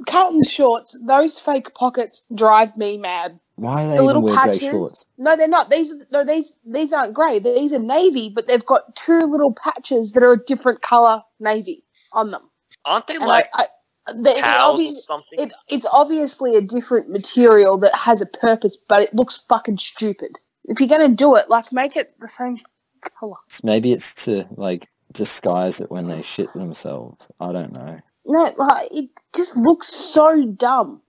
Carlton's shorts, those fake pockets drive me mad. Why are they The even little wear patches. grey shorts? No, they're not. These aren't grey. These are navy, but they've got 2 little patches that are a different colour navy on them. Aren't they And like cows or something? It's obviously a different material that has a purpose, but it looks fucking stupid. If you're going to do it, like, make it the same colour. Maybe it's to, like, disguise it when they shit themselves. I don't know. No, like, it just looks so dumb.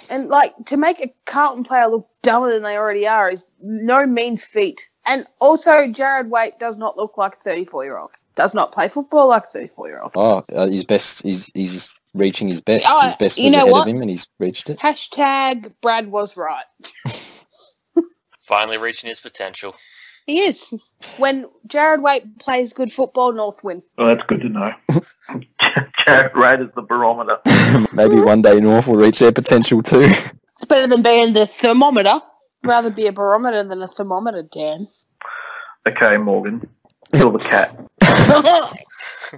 And, like, to make a Carlton player look dumber than they already are is no mean feat. And also, Jared Waite does not look like a 34-year-old. Does not play football like a 34-year-old. Oh, his best, he's reaching his best. Oh, his best you was know ahead what? of him and he's reached it. Hashtag Brad was right. Finally reaching his potential. He is. When Jared Waite plays good football, North win. Well, that's good to know. Jared Waite is the barometer. Maybe one day North will reach their potential too. It's better than being the thermometer. Rather be a barometer than a thermometer, Dan. Okay, Morgan. Kill the cat.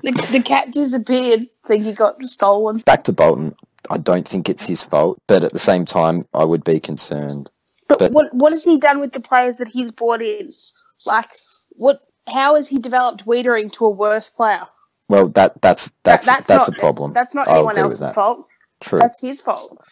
The cat disappeared. Think he got stolen. Back to Bolton. I don't think it's his fault, but at the same time, I would be concerned. But what has he done with the players that he's brought in? Like, how has he developed Wiedering to a worse player? Well, that's not a problem. That's not I'll anyone agree with else's that. fault. True. That's his fault.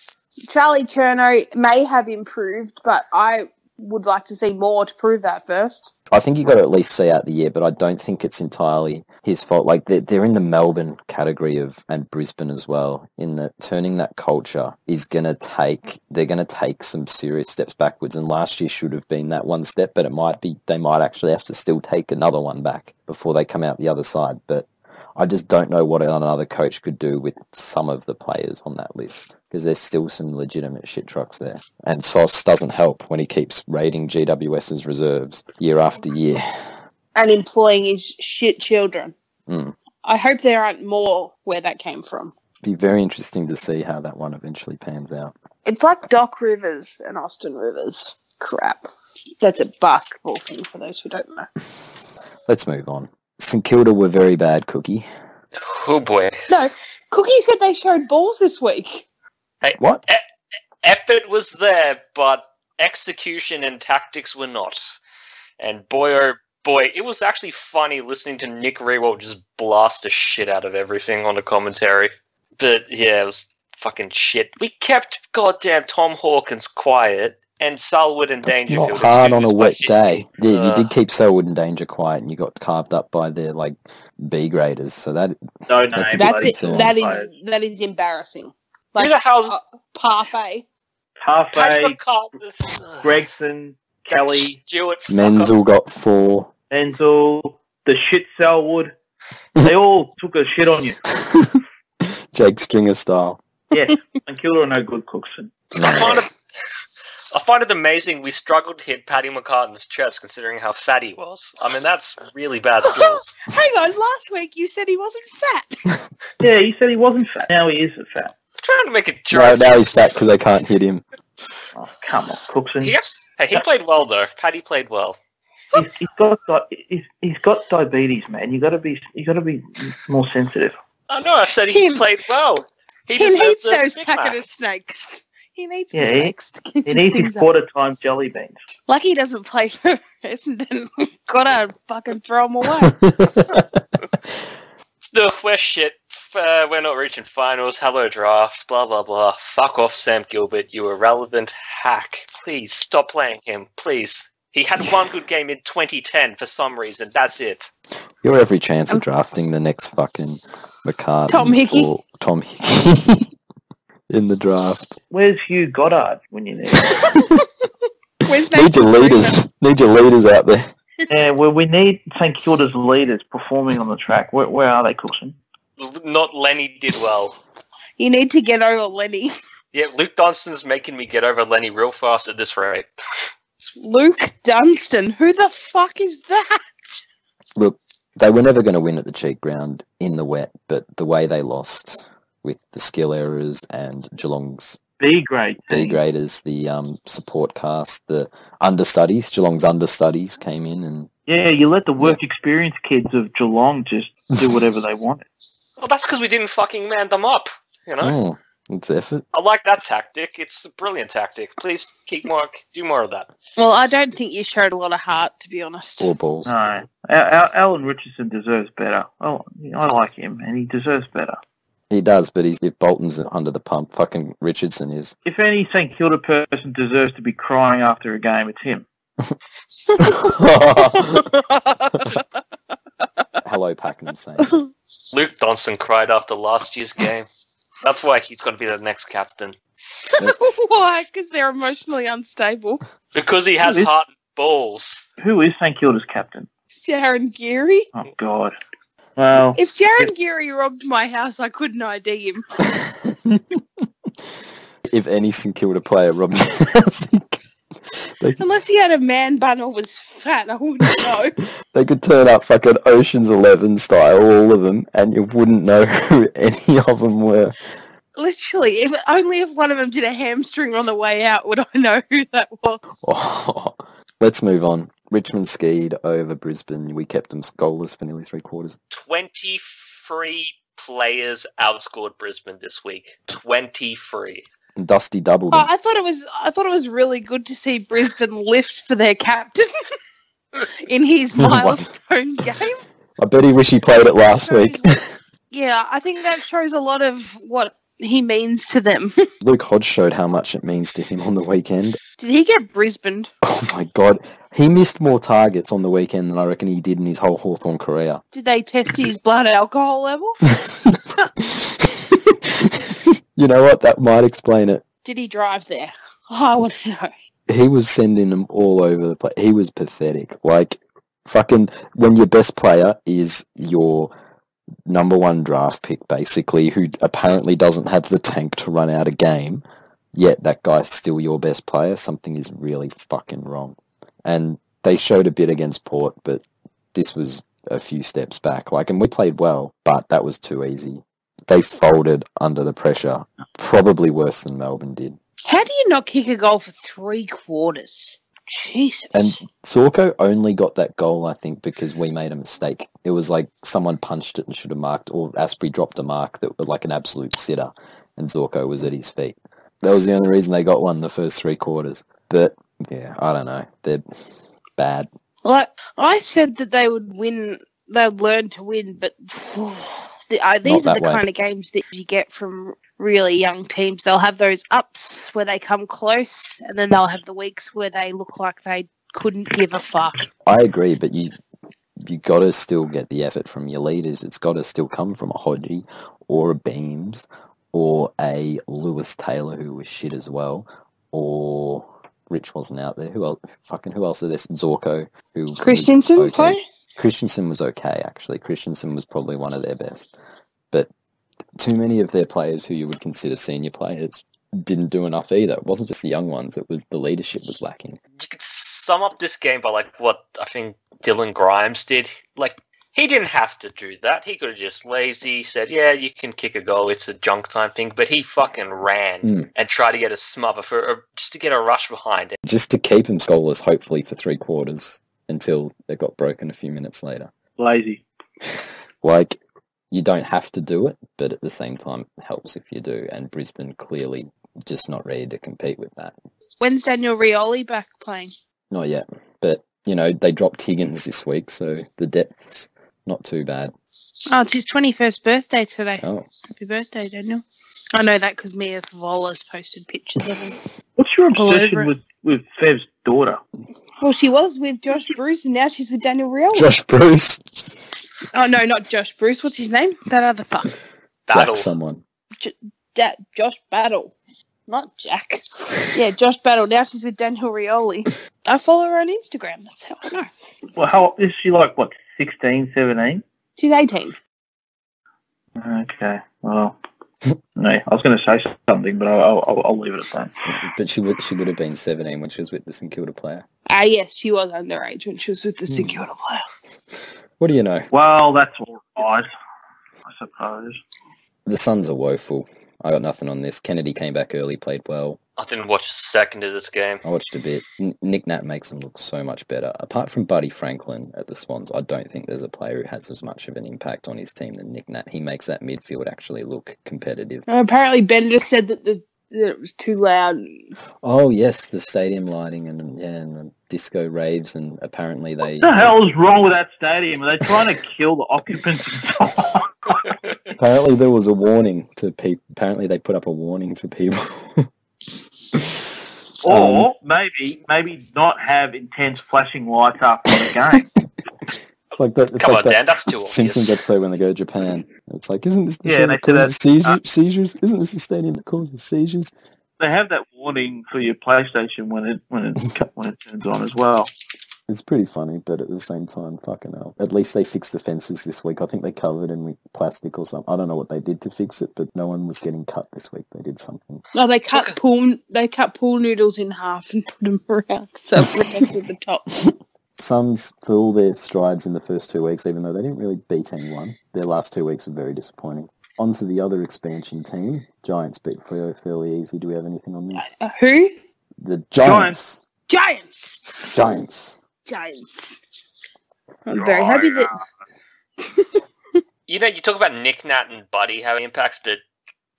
Charlie Curnow may have improved, but I would like to see more to prove that first. I think you got to at least see out the year, but I don't think it's entirely his fault. Like they're in the Melbourne category and Brisbane as well. In that turning that culture is going to take some serious steps backwards. And last year should have been that one step, but they might actually have to still take another one back before they come out the other side. But I just don't know what another coach could do with some of the players on that list, because there's still some legitimate shit trucks there. And Sauce doesn't help when he keeps raiding GWS's reserves year after year. And employing his shit children. Mm. I hope there aren't more where that came from. Be very interesting to see how that one eventually pans out. It's like Doc Rivers and Austin Rivers. Crap. That's a basketball thing for those who don't know. Let's move on. St Kilda were very bad, Cookie. Oh boy. No, Cookie said they showed balls this week. Hey, What? Effort was there, but execution and tactics were not. And boy, oh boy, it was actually funny listening to Nick Rewalt just blast the shit out of everything on the commentary. But yeah, it was fucking shit. We kept goddamn Tom Hawkins quiet, and Selwood and That's Dangerfield. not hard on a wet shit. day. Yeah, you did keep Selwood and Danger quiet, and you got carved up by their B graders. So that's No, That's a That's bit it. That is embarrassing. Who the hell's Parfait. Parfait, McCartney? Gregson, Kelly, Stewart. Menzel got 4. Enzo, the shit Selwood. They all took a shit on you. Jake Stringer style. Yes, and Kilda are no good cooks. I find it amazing we struggled to hit Paddy McCartan's chest considering how fat he was. I mean, that's really bad skills. Hang on, last week you said he wasn't fat. Yeah, he said he wasn't fat. Now he is fat. I'm trying to make a No, joke. now he's fat because they can't hit him. Oh, come on, Cookson. He played well, though. Paddy played well. He's got diabetes, man. You got to be more sensitive. I know, I said he played well. He deserves needs a those Big packet Mac. of snakes. He needs the Yeah, snakes to keep He his needs his things up. quarter-time jelly beans. Like he doesn't play for Essendon. Gotta fucking throw him away. No, we're shit. We're not reaching finals. Hello, draft. Blah, blah, blah. Fuck off, Sam Gilbert. You irrelevant hack. Please, stop playing him. Please. He had one good game in 2010 for some reason. That's it. You're every chance of drafting the next fucking McCartan. Tom Hickey. Or Tom Hickey in the draft. Where's Hugh Goddard when you need him? Where's Need your leaders. Need your leaders out there. Yeah, well, we need St Kilda's leaders performing on the track. Where are they, Cookson? Not Lenny did well. You need to get over Lenny. Yeah, Luke Dunston's making me get over Lenny real fast at this rate. Luke Dunstan. Who the fuck is that? Look, they were never going to win at the cheek ground in the wet, but the way they lost with the skill errors and Geelong's B grade. B graders, the support cast, the understudies, Geelong's understudies came in and Yeah, you let the work experience kids of Geelong just do whatever they wanted. Well, that's because we didn't fucking man them up, you know? it's effort. I like that tactic. It's a brilliant tactic. Please do more of that. Well, I don't think you showed a lot of heart, to be honest. Or balls. No, Alan Richardson deserves better. Oh, I like him, and he deserves better. He does, but if Bolton's under the pump, fucking Richardson is. If any St Kilda person deserves to be crying after a game, it's him. Hello, Pakenham saying. Luke Dunstan cried after last year's game. That's why he's got to be the next captain. Why? Because they're emotionally unstable. Because he has heart and balls. Who is St Kilda's captain? Jaron Geary. Oh, God. Well, If Jaron Geary robbed my house, I couldn't ID him. If any St Kilda player robbed Unless he had a man bun or was fat, I wouldn't know. they could turn up fucking Ocean's 11 style, all of them, and you wouldn't know who any of them were. Literally, if one of them did a hamstring on the way out, would I know who that was? Oh, let's move on. Richmond skied over Brisbane. We kept them goalless for nearly 3/4. 23 players outscored Brisbane this week. 23. And Dusty doubled Oh, them. I thought it was really good to see Brisbane lift for their captain in his milestone game. I bet he wish he played it last week. Yeah, I think that shows a lot of what he means to them. Luke Hodge showed how much it means to him on the weekend. Did he get Brisbane? Oh my God. He missed more targets on the weekend than I reckon he did in his whole Hawthorn career. Did they test his blood alcohol level? You know what? That might explain it. Did he drive there? Oh, I want to know. He was sending them all over the place. He was pathetic. Like, fucking, when your best player is your number one draft pick, basically, who apparently doesn't have the tank to run out a game, yet that guy's still your best player, something is really fucking wrong. And they showed a bit against Port, but this was a few steps back. Like, and we played well, but that was too easy. They folded under the pressure, probably worse than Melbourne did. How do you not kick a goal for 3 quarters? Jesus. And Zorko only got that goal, I think, because we made a mistake. It was like someone punched it and should have marked, or Asprey dropped a mark that was like an absolute sitter, and Zorko was at his feet. That was the only reason they got one the first 3 quarters. But, yeah, I don't know. They're bad. Like, I said that they would win, they'd learn to win, but these are the kind of games that you get from really young teams. They'll have those ups where they come close, and then they'll have the weeks where they look like they couldn't give a fuck. I agree, but you got to still get the effort from your leaders. It's got to still come from a Hodgie or a Beams or a Lewis Taylor, who was shit as well, or Rich wasn't out there. Who else? Who else are there? Zorko, who Christensen play? Christensen was okay, actually. Christensen was probably one of their best. But too many of their players who you would consider senior players didn't do enough either. It wasn't just the young ones. It was the leadership was lacking. You could sum up this game by like what I think Dylan Grimes did. Like, he didn't have to do that. He could have just lazy said, yeah, you can kick a goal. It's a junk time thing. But he fucking ran and tried to get a smother just to get a rush behind it. Just to keep him scoreless, hopefully, for 3 quarters until they got broken a few minutes later. Lazy. Like, you don't have to do it, but at the same time, it helps if you do. And Brisbane clearly just not ready to compete with that. When's Daniel Rioli back playing? Not yet. But, you know, they dropped Higgins this week, so the depth's not too bad. Oh, it's his 21st birthday today. Oh. Happy birthday, Daniel. I know that because Mia Vola's posted pictures of him. What's your obsession with Fev's daughter? Well, she was with Josh Bruce, and now she's with Daniel Rioli. Josh Bruce. Oh, no, not Josh Bruce. What's his name? That other fuck. Battle. Jack someone. Josh Battle. Not Jack. Yeah, Josh Battle. Now she's with Daniel Rioli. I follow her on Instagram. That's how I know. Well, how is she, like, what, 16, 17? She's 18. Okay, well, no, I was going to say something, but I'll leave it at that. But she would have been 17 when she was with the St Kilda player. Yes, she was underage when she was with the St Kilda player. What do you know? Well, that's all right, I suppose. The Suns are woeful. I got nothing on this. Kennedy came back early, played well. I didn't watch a second of this game. I watched a bit. Nick Nat makes them look so much better. Apart from Buddy Franklin at the Swans, I don't think there's a player who has as much of an impact on his team than Nick Nat. He makes that midfield actually look competitive. Apparently, Bender said that it was too loud. Oh, yes, the stadium lighting and the disco raves, and apparently they... What the hell is wrong with that stadium? Are they trying to kill the occupants? Apparently there was a warning to people. Apparently they put up a warning for people. Or maybe not have intense flashing lights up on the game. Like that, Come on, Dan, that's too obvious. Simpsons episode when they go to Japan. It's like, isn't this the Yeah, show they that causes said seizures? Isn't this the stadium that causes seizures? They have that warning for your PlayStation when it turns on as well. It's pretty funny, but at the same time, fucking hell. At least they fixed the fences this week. I think they covered them with plastic or something. I don't know what they did to fix it, but no one was getting cut this week. They did something. No, they cut pool noodles in half and put them around so it protected the top. Suns, for all their strides in the first 2 weeks, even though they didn't really beat anyone, their last 2 weeks are very disappointing. On to the other expansion team. Giants beat Freo fairly easy. Do we have anything on this? Who? The Giants. Giants. I'm very happy that... You know, you talk about Nick Nat and Buddy having impacts, but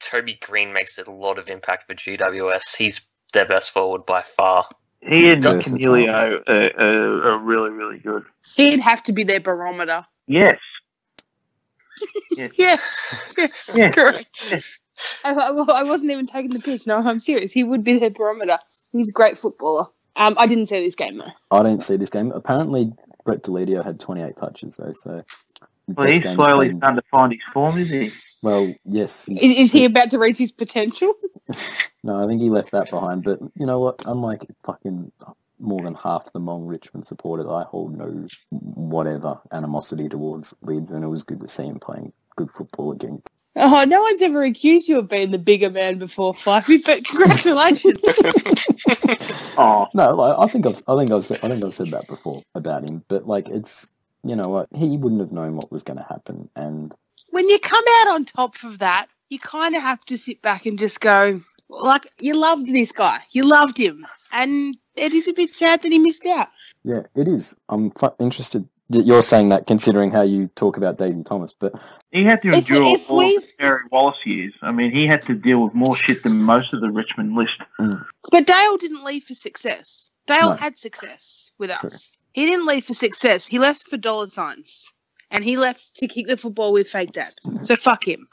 Toby Green makes a lot of impact for GWS. He's their best forward by far. He and Canelio are really, really good. He'd have to be their barometer. Yes. Yes, Yeah. correct. Yes. I wasn't even taking the piss. No, I'm serious. He would be their barometer. He's a great footballer. I didn't see this game, though. I didn't see this game. Apparently, Brett Deledio had 28 touches, though, so... Well, he's slowly starting to find his form, is he? Well, yes. Is he about to reach his potential? No, I think he left that behind. But you know what? Unlike fucking more than half the Hmong Richmond supporters, I hold no whatever animosity towards Leeds, and it was good to see him playing good football again. Oh, no one's ever accused you of being the bigger man before, Fluffy, but congratulations. Oh no, I think I've said that before about him, but like it's. You know what? He wouldn't have known what was going to happen. And when you come out on top of that, you kind of have to sit back and just go, like, you loved this guy. You loved him. And it is a bit sad that he missed out. Yeah, it is. I'm interested that you're saying that considering how you talk about Daisy Thomas. But he had to endure all the Terry Wallace years. I mean, he had to deal with more shit than most of the Richmond list. Mm. But Dale didn't leave for success. Dale had success with us. True. He didn't leave for success. He left for dollar signs. And he left to kick the football with fake dad. So fuck him.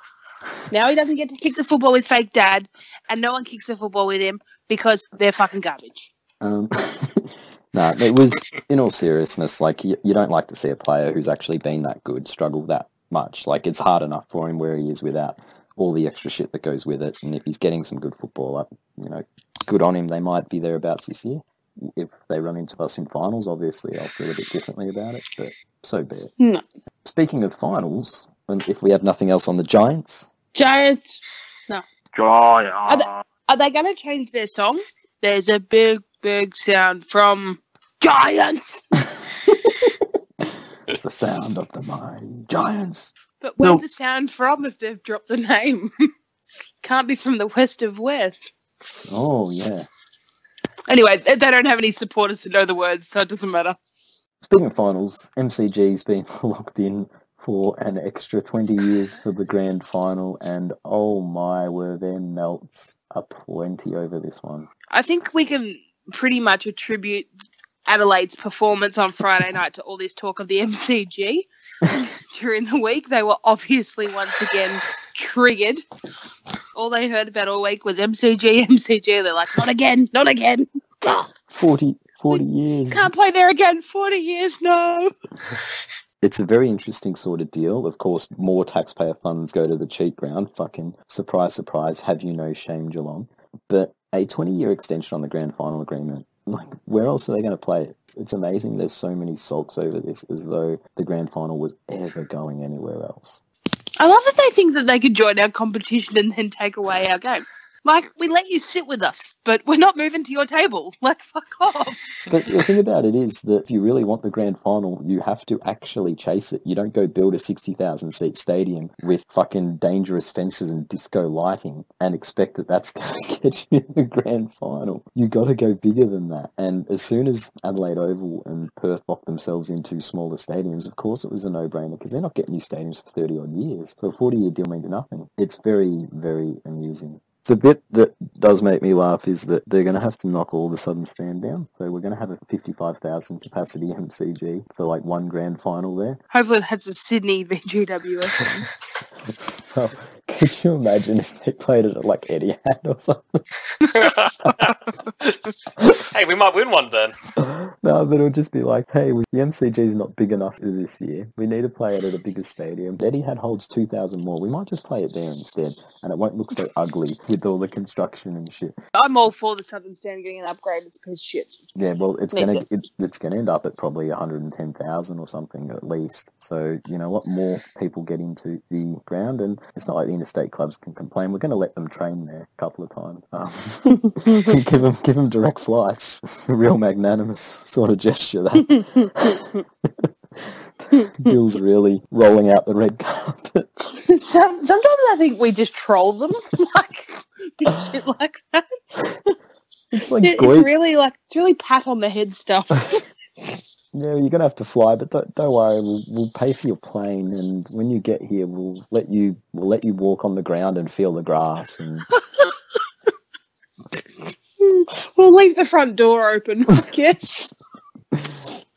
Now he doesn't get to kick the football with fake dad, and no one kicks the football with him because they're fucking garbage. No, it was, in all seriousness, like, you don't like to see a player who's actually been that good struggle that much. Like, it's hard enough for him where he is without all the extra shit that goes with it. And if he's getting some good football, you know, good on him. They might be thereabouts this year. If they run into us in finals, obviously I'll feel a bit differently about it, but so be it. No. Speaking of finals, and if we have nothing else on the Giants... Giants? No. Giants. Are they going to change their song? There's a big, big sound from Giants! It's the sound of the mighty Giants. But where's the sound from if they've dropped the name? Can't be from the west of West. Oh, yeah. Anyway, they don't have any supporters to know the words, so it doesn't matter. Speaking of finals, MCG's been locked in for an extra 20 years for the grand final, and oh my, were there melts aplenty over this one. I think we can pretty much attribute Adelaide's performance on Friday night to all this talk of the MCG during the week. They were obviously once again triggered. All they heard about all week was MCG. They're like, not again. 40 years. Can't play there again. 40 years, no. It's a very interesting sort of deal. Of course, more taxpayer funds go to the cheat ground. Fucking surprise, surprise, have you no shame, Geelong. But a 20-year extension on the grand final agreement, like, where else are they going to play it? It's amazing there's so many sulks over this, as though the grand final was ever going anywhere else. I love that they think that they could join our competition and then take away our game. Like, we let you sit with us, but we're not moving to your table. Like, fuck off. But the thing about it is that if you really want the grand final, you have to actually chase it. You don't go build a 60,000-seat stadium with fucking dangerous fences and disco lighting and expect that that's going to get you the grand final. You got to go bigger than that. And as soon as Adelaide Oval and Perth locked themselves into smaller stadiums, of course it was a no-brainer because they're not getting new stadiums for 30-odd years. So a 40-year deal means nothing. It's very, very amusing. The bit that does make me laugh is that they're going to have to knock all the Southern Stand down. So we're going to have a 55,000 capacity MCG for like one grand final there. Hopefully that's a Sydney VGWS. Oh, could you imagine if they played it at like Etihad or something? Hey, we might win one then. No, but it'll just be like, hey, the MCG is not big enough this year. We need to play it at a bigger stadium. Etihad holds 2,000 more. We might just play it there instead, and it won't look so ugly with all the construction and shit. I'm all for the Southern Stand getting an upgrade. It's piece of shit. Yeah, well, it's gonna end up at probably 110,000 or something at least. So you know what? More people get into the ground, and it's not like the interstate clubs can complain. We're going to let them train there a couple of times. Give them direct flights. A real magnanimous sort of gesture. That Bill's really rolling out the red carpet. Sometimes I think we just troll them, like shit like that. It's like it's really pat on the head stuff. Yeah, you're gonna have to fly, but don't worry. We'll pay for your plane, and when you get here, we'll let you walk on the ground and feel the grass. And we'll leave the front door open, I guess.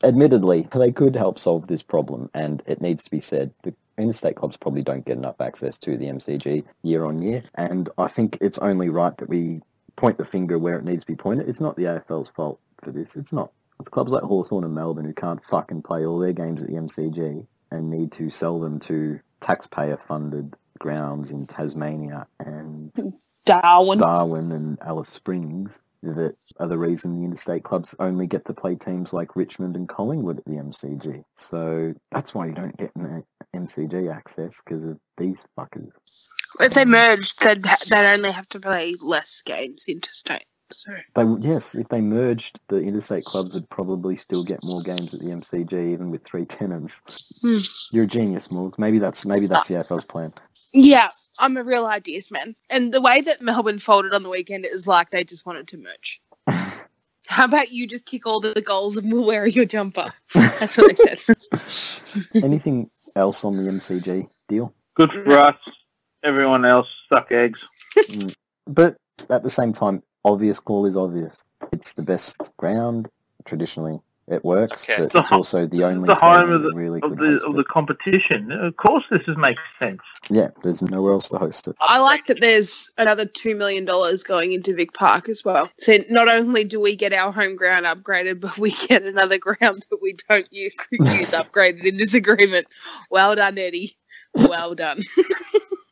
Admittedly, they could help solve this problem, and it needs to be said, the interstate clubs probably don't get enough access to the MCG year on year, and I think it's only right that we point the finger where it needs to be pointed. It's not the AFL's fault for this. It's not. It's clubs like Hawthorn and Melbourne who can't fucking play all their games at the MCG and need to sell them to taxpayer-funded grounds in Tasmania and Darwin and Alice Springs that are the reason the interstate clubs only get to play teams like Richmond and Collingwood at the MCG. So that's why you don't get MCG access, because of these fuckers. If they merged, they'd only have to play less games interstate. So If they merged, the interstate clubs would probably still get more games at the MCG, even with 3 tenants. You're a genius, Morgs. Maybe that's the AFL's plan. Yeah, I'm a real ideas man. And the way that Melbourne folded on the weekend is like they just wanted to merge. How about you just kick all the goals and we'll wear your jumper? That's what I said. Anything else on the MCG deal? Good for us. Everyone else suck eggs. But at the same time, obvious call is obvious. It's the best ground. Traditionally, it works, but it's also the only home of the the competition. Of course, this makes sense. Yeah, there's nowhere else to host it. I like that there's another $2 million going into Vic Park as well. So not only do we get our home ground upgraded, but we get another ground that we don't use upgraded in this agreement. Well done, Eddie. Well done.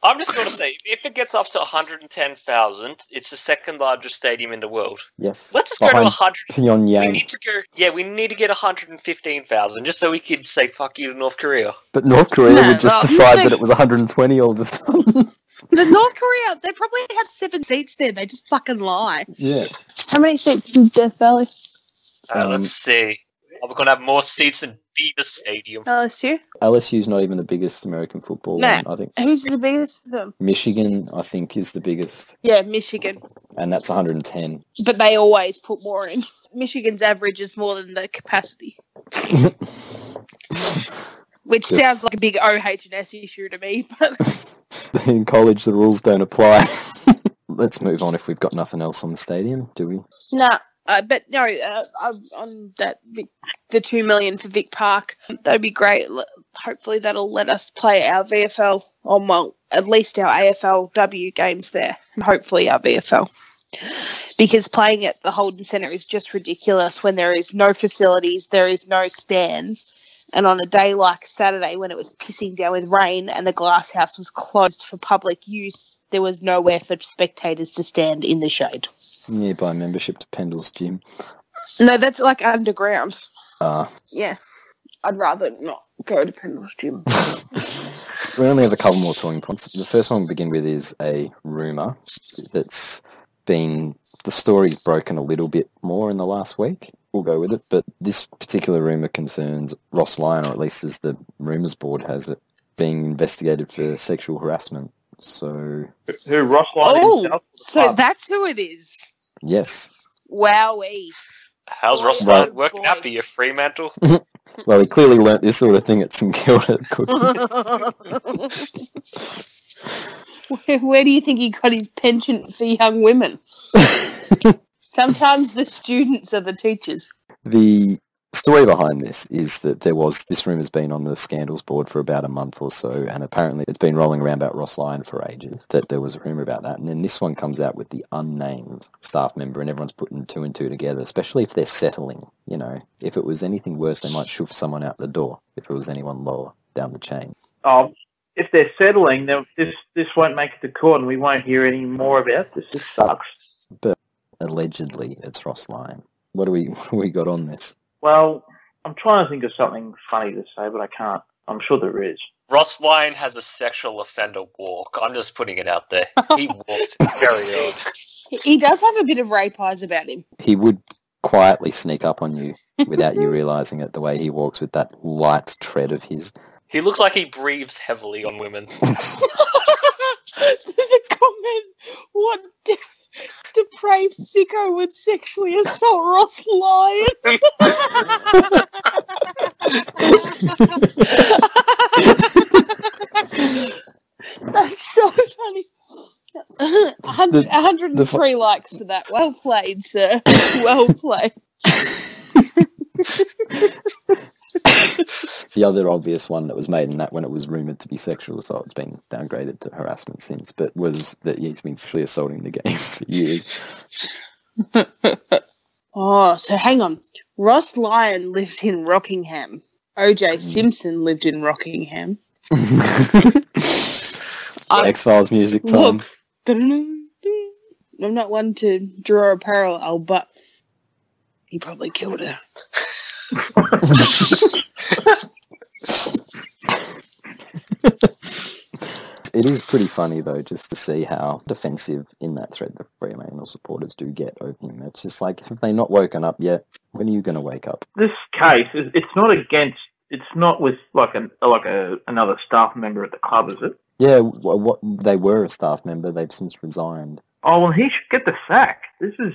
I'm just going to say, if it gets up to 110,000, it's the second largest stadium in the world. Yes. Let's just go to 100. Pyongyang. We need to go. Yeah, we need to get 115,000 just so we can say fuck you to North Korea. But North Korea would just decide that it was 120 all of a sudden. The North Korea, they probably have 7 seats there. They just fucking lie. Yeah. How many seats is Death Valley? Let's see. We're going to have more seats than Beaver Stadium. LSU? LSU's not even the biggest American football one, I think. Who's the biggest of them? Michigan, I think, is the biggest. Yeah, Michigan. And that's 110. But they always put more in. Michigan's average is more than the capacity. Which sounds like a big OH&S issue to me, but... In college, the rules don't apply. Let's move on if we've got nothing else on the stadium, do we? No. But no, on that the $2 million for Vic Park, that'd be great. Hopefully, that'll let us play our VFL, or well, at least our AFLW games there, and hopefully our VFL. Because playing at the Holden Centre is just ridiculous when there is no facilities, there is no stands, and on a day like Saturday when it was pissing down with rain and the glass house was closed for public use, there was nowhere for spectators to stand in the shade. Nearby membership to Pendle's gym. No, that's like underground. Yeah. I'd rather not go to Pendle's gym. We only have a couple more talking points. The first one we begin with is a rumour that's been... The story's broken a little bit more in the last week. We'll go with it. But this particular rumour concerns Ross Lyon, or at least as the rumours board has it, being investigated for sexual harassment. So... Who, Ross Lyon himself? So that's who it is. Yes. Wowee. How's Ross Lyon working out for you, Fremantle? Well, he clearly learnt this sort of thing at St Kilda. Where do you think he got his penchant for young women? Sometimes the students are the teachers. The story behind this is that this rumour's been on the scandals board for about a month or so, and apparently it's been rolling around about Ross Lyon for ages, that there was a rumour about that. And then this one comes out with the unnamed staff member, and everyone's putting 2 and 2 together, especially if they're settling. You know, if it was anything worse, they might shove someone out the door if it was anyone lower down the chain. If they're settling, this won't make it to court and we won't hear any more about this. This sucks. But allegedly, it's Ross Lyon. What do we got on this? Well, I'm trying to think of something funny to say, but I can't. I'm sure there is. Ross Lyon has a sexual offender walk. I'm just putting it out there. He walks very odd. He does have a bit of rape eyes about him. He would quietly sneak up on you without you realising it, the way he walks with that light tread of his. He looks like he breathes heavily on women. The comment, what depraved sicko would sexually assault Ross Lyon? That's so funny. 103 likes for that. Well played, sir. Well played. The other obvious one that was made in that when it was rumoured to be sexual assault, it's been downgraded to harassment since, but was that he's been sexually assaulting the game for years. Oh, so hang on. Ross Lyon lives in Rockingham. O.J. Simpson lived in Rockingham. X-Files music time. Look, I'm not one to draw a parallel, but he probably killed her. It is pretty funny, though, just to see how defensive in that thread the Fremantle supporters do get over him. It's just like, have they not woken up yet? When are you going to wake up? This case, it's not with another staff member at the club, is it? Yeah, they were a staff member. They've since resigned. Oh, well, he should get the sack. This is...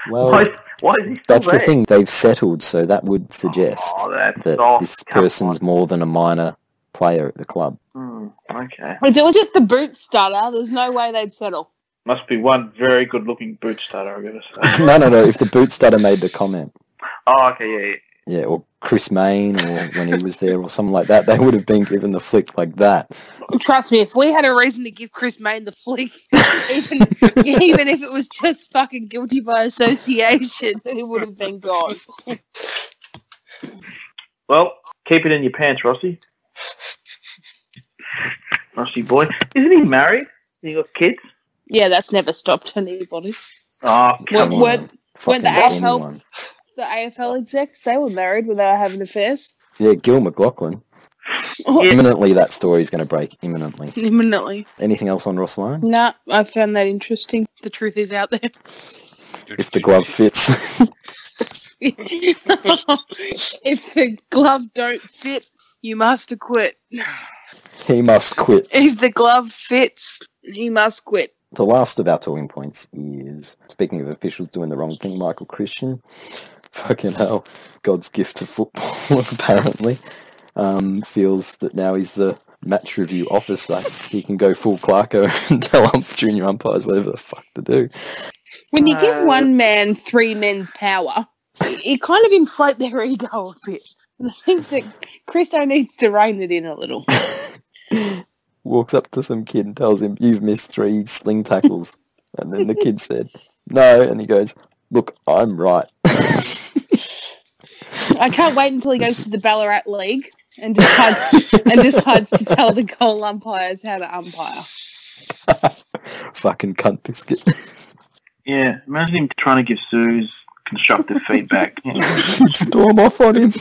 Well, why is he still that's there? the thing. They've settled, so that would suggest that this person's more than a minor player at the club. Okay. If it was just the boot starter, there's no way they'd settle. Must be one very good-looking boot starter, I'm going to say. No. If the boot starter made the comment. Oh, okay, yeah. Yeah, or Chris Mayne, or when he was there, or something like that, they would have been given the flick like that. Trust me, if we had a reason to give Chris Mayne the flick, even if it was just fucking guilty by association, it would have been gone. Well, keep it in your pants, Rossi. Rossi boy. Isn't he married? He got kids? Yeah, that's never stopped anybody. Oh, come on. When the anyone. AFL execs, they were married when they were having affairs. Yeah, Gil McLaughlin. Yeah. Imminently, that story's going to break. Imminently. Imminently. Anything else on Ross Lyon? Nah, I found that interesting. The truth is out there. If the glove fits. If the glove don't fit, you must quit. He must quit. If the glove fits, he must quit. The last of our talking points is, speaking of officials doing the wrong thing, Michael Christian. Fucking hell. God's gift to football, apparently. Feels that now he's the match review officer. He can go full Clarko and tell junior umpires whatever the fuck to do. When you give one man three men's power, it kind of inflate their ego a bit. I think that Christo needs to rein it in a little. Walks up to some kid and tells him, "You've missed 3 sling tackles." And then the kid said, "No," and he goes, "Look, I'm right." I can't wait until he goes to the Ballarat League and decides to tell the goal umpires how to umpire. Fucking cunt biscuit. Yeah, imagine him trying to give Suze constructive feedback. Storm off on him.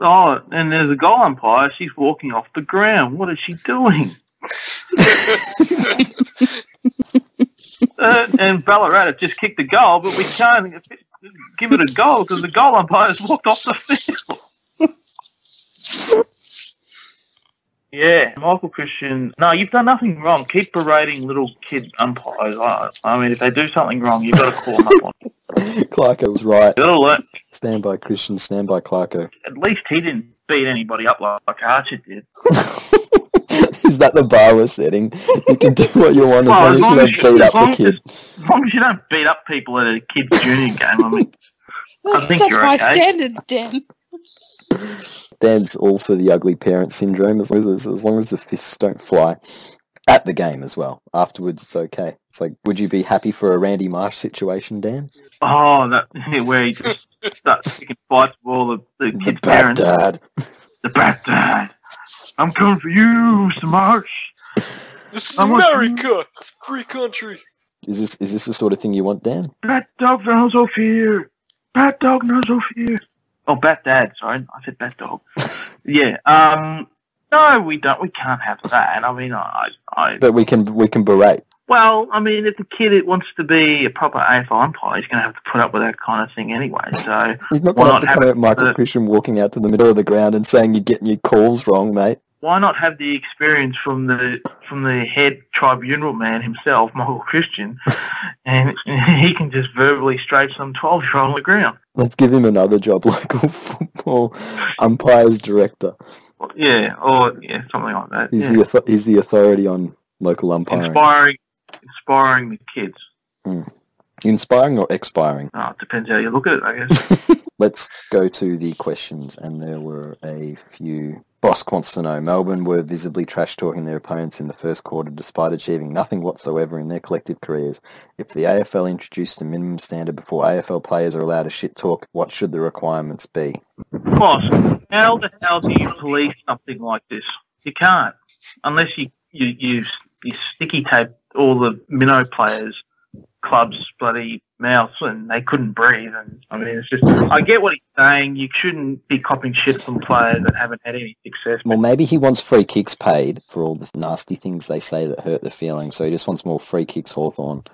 Oh, and there's a goal umpire. She's walking off the ground. What is she doing? And Ballarat have just kicked the goal, but we can't give it a goal because the goal umpire's walked off the field. Yeah, Michael Christian. No, you've done nothing wrong. Keep berating little kid umpires. I mean, if they do something wrong, you've got to call them up on it. Clarko was right. Gotta learn. Stand by Christian, stand by Clarko. At least he didn't beat anybody up like Archer did. Is that the bar we're setting? You can do what you want as long as you don't beat up the kid. As long as you don't beat up people at a kid's junior game, I mean, That's I think such you're high okay. standards, Dan. Dan's all for the ugly parent syndrome as long as the fists don't fly. At the game as well. Afterwards, it's okay. It's like, would you be happy for a Randy Marsh situation, Dan? Oh, where he just starts picking fights with all the kids' bad parents. dad. The bad dad. I'm coming for you, Mr. Marsh. This is I want America, free country. Is this the sort of thing you want, Dan? Bat dog knows no fear. Bat dog knows no fear. Oh, bat dad. Sorry, I said bat dog. Yeah. No, we don't. We can't have that. I mean, But we can berate. Well, I mean, if the kid wants to be a proper AFL umpire, he's going to have to put up with that kind of thing anyway. So He's not why going to have to not have come at Michael Christian walking out to the middle of the ground and saying you're getting your calls wrong, mate. Why not have the experience from the head tribunal man himself, Michael Christian, and he can just verbally strafe some 12-year-old on the ground. Let's give him another job, local football umpires director. Yeah, or something like that. He's the authority on local umpiring. Inspiring the kids. Inspiring or expiring? Oh, it depends how you look at it, I guess. Let's go to the questions, and there were a few. Bosk wants to know, Melbourne were visibly trash-talking their opponents in the first quarter despite achieving nothing whatsoever in their collective careers. If the AFL introduced a minimum standard before AFL players are allowed to shit-talk, what should the requirements be? Boss, how the hell do you police something like this? You can't. Unless you sticky tape all the minnow players' clubs' bloody mouths and they couldn't breathe. And I mean, it's just, I get what he's saying. You shouldn't be copping shit from players that haven't had any success. Well, maybe he wants free kicks paid for all the nasty things they say that hurt their feelings, so he just wants more free kicks, Hawthorn.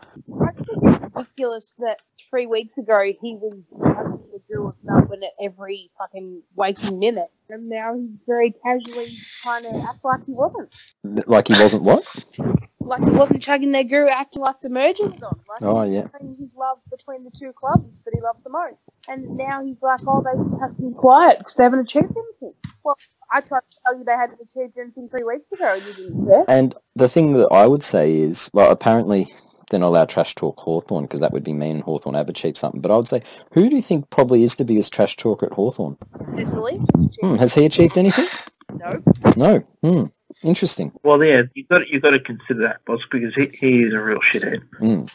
I think it's ridiculous that 3 weeks ago he was having to do with Melbourne at every fucking waking minute, and now he's very casually trying to act like he wasn't. Like he wasn't what? Like he wasn't chugging their guru, acting like the merger was on. Like Oh, he was yeah. saying his love between the two clubs that he loves the most. And now he's like, oh, they have to be quiet because they haven't achieved anything. Well, I tried to tell you they hadn't achieved anything 3 weeks ago and you didn't care. And the thing that I would say is, well, apparently they're not allowed trash talk Hawthorn because that would be mean and Hawthorn have achieved something. But I would say, who do you think probably is the biggest trash talker at Hawthorn? Sicily? Has he achieved anything? No. No. Interesting. Well, yeah, you've got to consider that, boss, because he is a real shithead.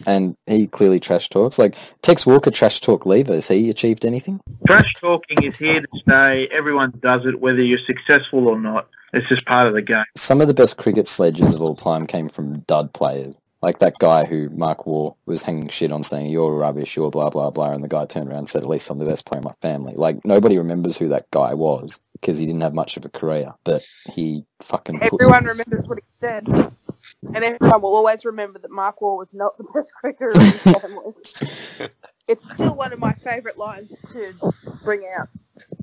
And he clearly trash talks. Like, Tex Walker trash talk lever. Has he achieved anything? Trash talking is here to stay. Everyone does it, whether you're successful or not. It's just part of the game. Some of the best cricket sledges of all time came from dud players. Like that guy who Mark Waugh was hanging shit on saying, you're rubbish, you're blah, blah, blah, and the guy turned around and said, at least I'm the best player in my family. Like, nobody remembers who that guy was because he didn't have much of a career, but he fucking... Everyone remembers what he said. And everyone will always remember that Mark Waugh was not the best cricketer in his family. It's still one of my favourite lines to bring out.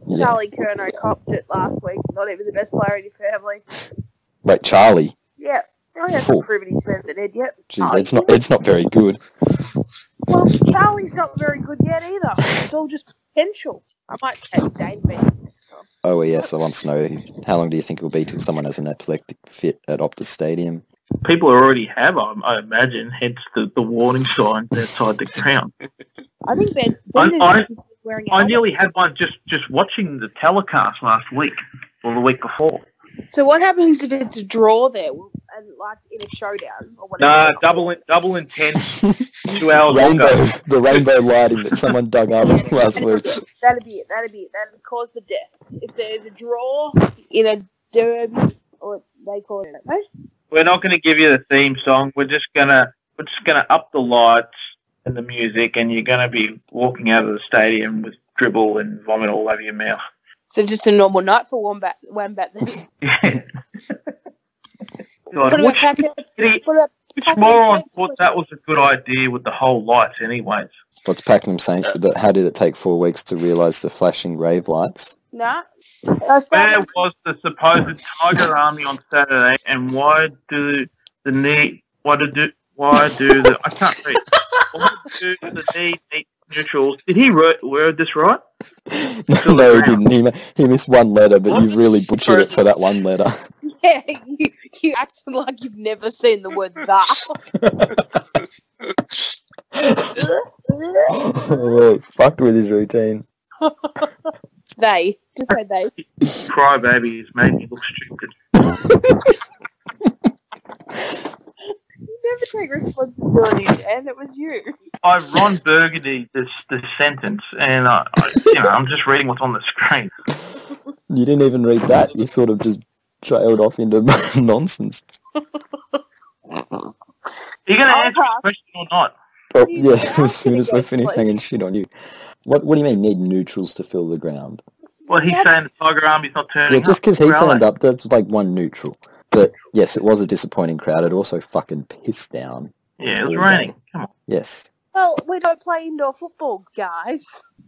Yeah. Charlie Curnow copped it last week, not even the best player in your family. Wait, Charlie? Yeah. Oh, he hasn't proven he's better than Ed yet. Jeez, it's not very good. Well, Charlie's not very good yet either. It's all just potential. I might say Dane Beans next time. Oh, yes, I want to know, how long do you think it will be till someone has an epileptic fit at Optus Stadium? People already have, I imagine, hence the warning signs outside the ground. I think Ben is wearing a I helmet. nearly had one just watching the telecast last week, or the week before. So what happens if it's a draw there, and like in a showdown or whatever? Nah, double intense, 2 hours The rainbow lighting that someone dug up last week. That'd be it. That'd cause the death. If there's a draw in a derby, or they call it, right? We're not going to give you the theme song. We're just gonna up the lights and the music, and you're going to be walking out of the stadium with dribble and vomit all over your mouth. So just a normal night for Wombat then. Yeah. God, Put which moron thought that was a good idea with the whole lights anyways? What's Pakenham saying? How did it take 4 weeks to realise the flashing rave lights? Nah. Where was the supposed Tiger Army on Saturday, and why do the I can't read. Why do the need neutrals? Did he word this right? No, he didn't. He missed one letter, but you really butchered it for that one letter. Yeah, you acted like you've never seen the word that. Oh, fucked with his routine. They. Just say they. Crybaby has made me look stupid. You never take responsibility, and it was you. I Ron Burgundy this sentence, and I'm just reading what's on the screen. You didn't even read that. You sort of just trailed off into nonsense. Are you going to answer the question or not? Oh, yeah, as soon as we're finished hanging shit on you. What do you mean need neutrals to fill the ground? Well, he's saying the Tiger Army's not turning up. Yeah, just because he turned up, that's like one neutral. But yes, it was a disappointing crowd. It also fucking pissed down. Yeah, it was raining. Come on. Yes. Well, we don't play indoor football, guys.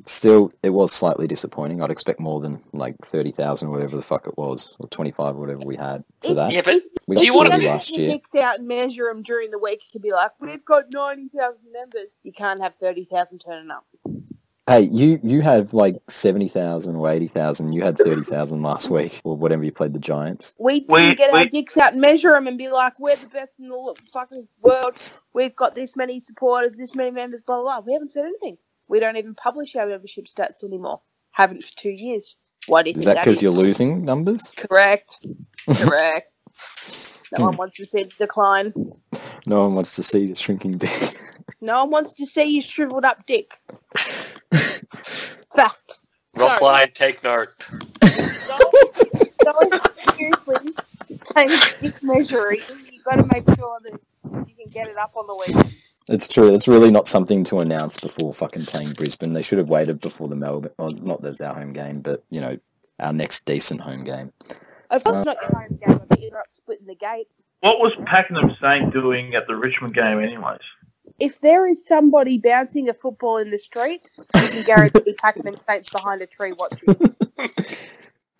Still, it was slightly disappointing. I'd expect more than like 30,000 or whatever the fuck it was, or 25 or whatever we had to that. Yeah, but we do you want to be last year? Mix out and measure them during the week to be like, we've got 90,000 members. You can't have 30,000 turning up. Hey, you had like 70,000 or 80,000. You had 30,000 last week, or whatever you played the Giants. We didn't get our dicks out and measure them and be like, we're the best in the fucking world. We've got this many supporters, this many members, blah, blah, blah. We haven't said anything. We don't even publish our membership stats anymore. Haven't for 2 years. Why do you think Is that because you're losing numbers? Correct. No one wants to see the decline. No one wants to see the shrinking dick. No one wants to see you shriveled up dick. Fact. Ross Line, take note. Don't seriously take dick measuring. You've got to make sure that you can get it up on the weekend. It's true. It's really not something to announce before fucking playing Brisbane. They should have waited before the Melbourne. Well, not that it's our home game, but, you know, our next decent home game. If it's not your home game, I bet you're not splitting the gate. What was Pakenham Saint doing at the Richmond game anyways? If there is somebody bouncing a football in the street, you can guarantee Pakenham Saints behind a tree watching.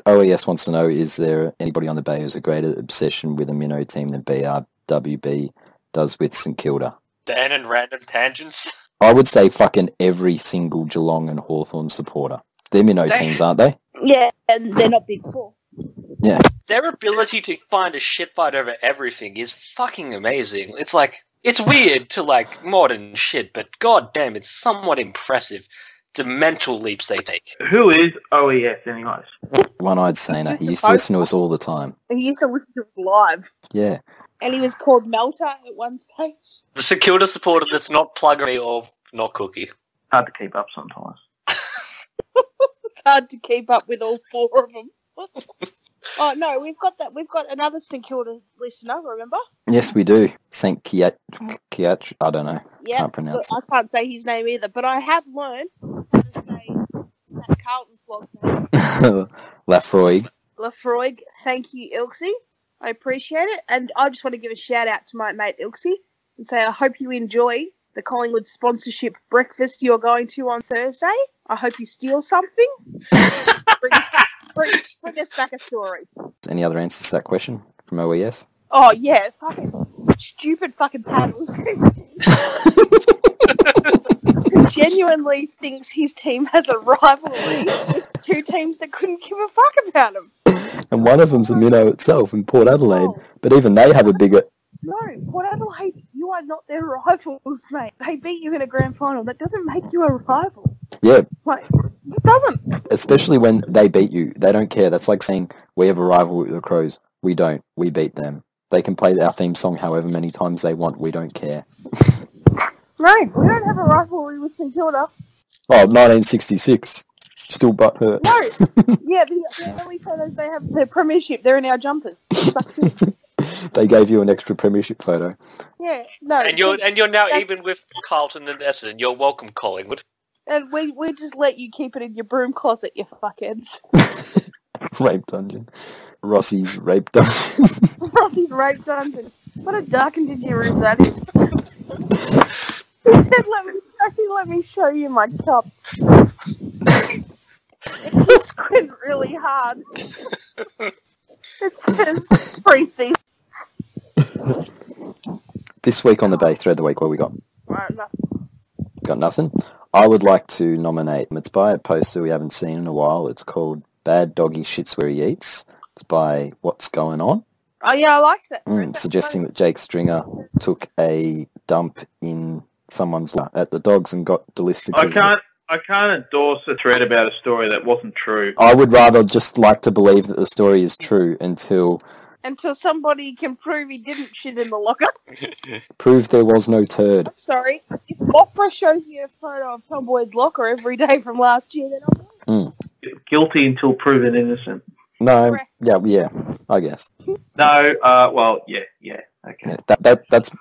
OES wants to know, is there anybody on the Bay who's a greater obsession with a minnow team than BRWB does with St Kilda? Dan and random tangents. I would say fucking every single Geelong and Hawthorn supporter. They're minnow teams, aren't they? Yeah, and they're not big four. Yeah. Their ability to find a shit fight over everything is fucking amazing. It's like, it's weird to like modern shit, but goddamn, it's somewhat impressive. The mental leaps they take. Who is OES anyways? One-eyed Saner. He used to listen to us all the time. He used to listen to us live. Yeah. And he was called Melter at one stage. The St Kilda supporter that's not Pluggery or not Cookie. Hard to keep up sometimes. It's hard to keep up with all four of them. Oh no, we've got that. We've got another St Kilda listener. Remember? Yes, we do. St Kiat. I don't know. Yeah, Can't pronounce it. I can't say his name either, but I have learned how to say that Carlton Flog's name. Lafroig. Thank you, Ilksy. I appreciate it, and I just want to give a shout out to my mate Ilksy and say I hope you enjoy the Collingwood sponsorship breakfast you're going to on Thursday. I hope you steal something. Bring us back a story. Any other answers to that question from OES? Oh, yeah. Fucking stupid fucking paddles. Who genuinely thinks his team has a rivalry with two teams that couldn't give a fuck about him. And one of them's a minnow itself in Port Adelaide. Oh. But even they have a bigger... No, Port Adelaide, you are not their rivals, mate. They beat you in a grand final. That doesn't make you a rival. Yeah. Like, it just doesn't. Especially when they beat you. They don't care. That's like saying, we have a rival with the Crows. We don't. We beat them. They can play our theme song however many times they want. We don't care. No, we don't have a rivalry with St Kilda. Oh, 1966. Still butthurt. No. Yeah, the only photos they have their premiership, they're in our jumpers. They gave you an extra premiership photo. Yeah, no. And you're now even with Carlton and Essendon. You're welcome, Collingwood. And we just let you keep it in your broom closet, you fuckheads. Rape dungeon. Rossi's rape dungeon. Rossi's rape dungeon. What a dark and dingy room that is. He said, let me show you my cup. If you squint really hard, it says pre-season. This week on the Bay Thread the Week, what we got? Nothing. Got nothing? I would like to nominate, it's by a poster we haven't seen in a while. It's called Bad Doggy Shits Where He Eats. It's by What's Going On. Oh yeah, I like that. Suggesting that Jake Stringer took a dump in someone's at the dogs and got delisted. I can't endorse a thread about a story that wasn't true. I would rather just like to believe that the story is true until somebody can prove he didn't shit in the locker. Prove there was no turd. I'm sorry. If Opera shows you a photo of Tom Boyd's locker every day from last year, then I'm guilty until proven innocent. No, correct. yeah, I guess. No, okay. Yeah,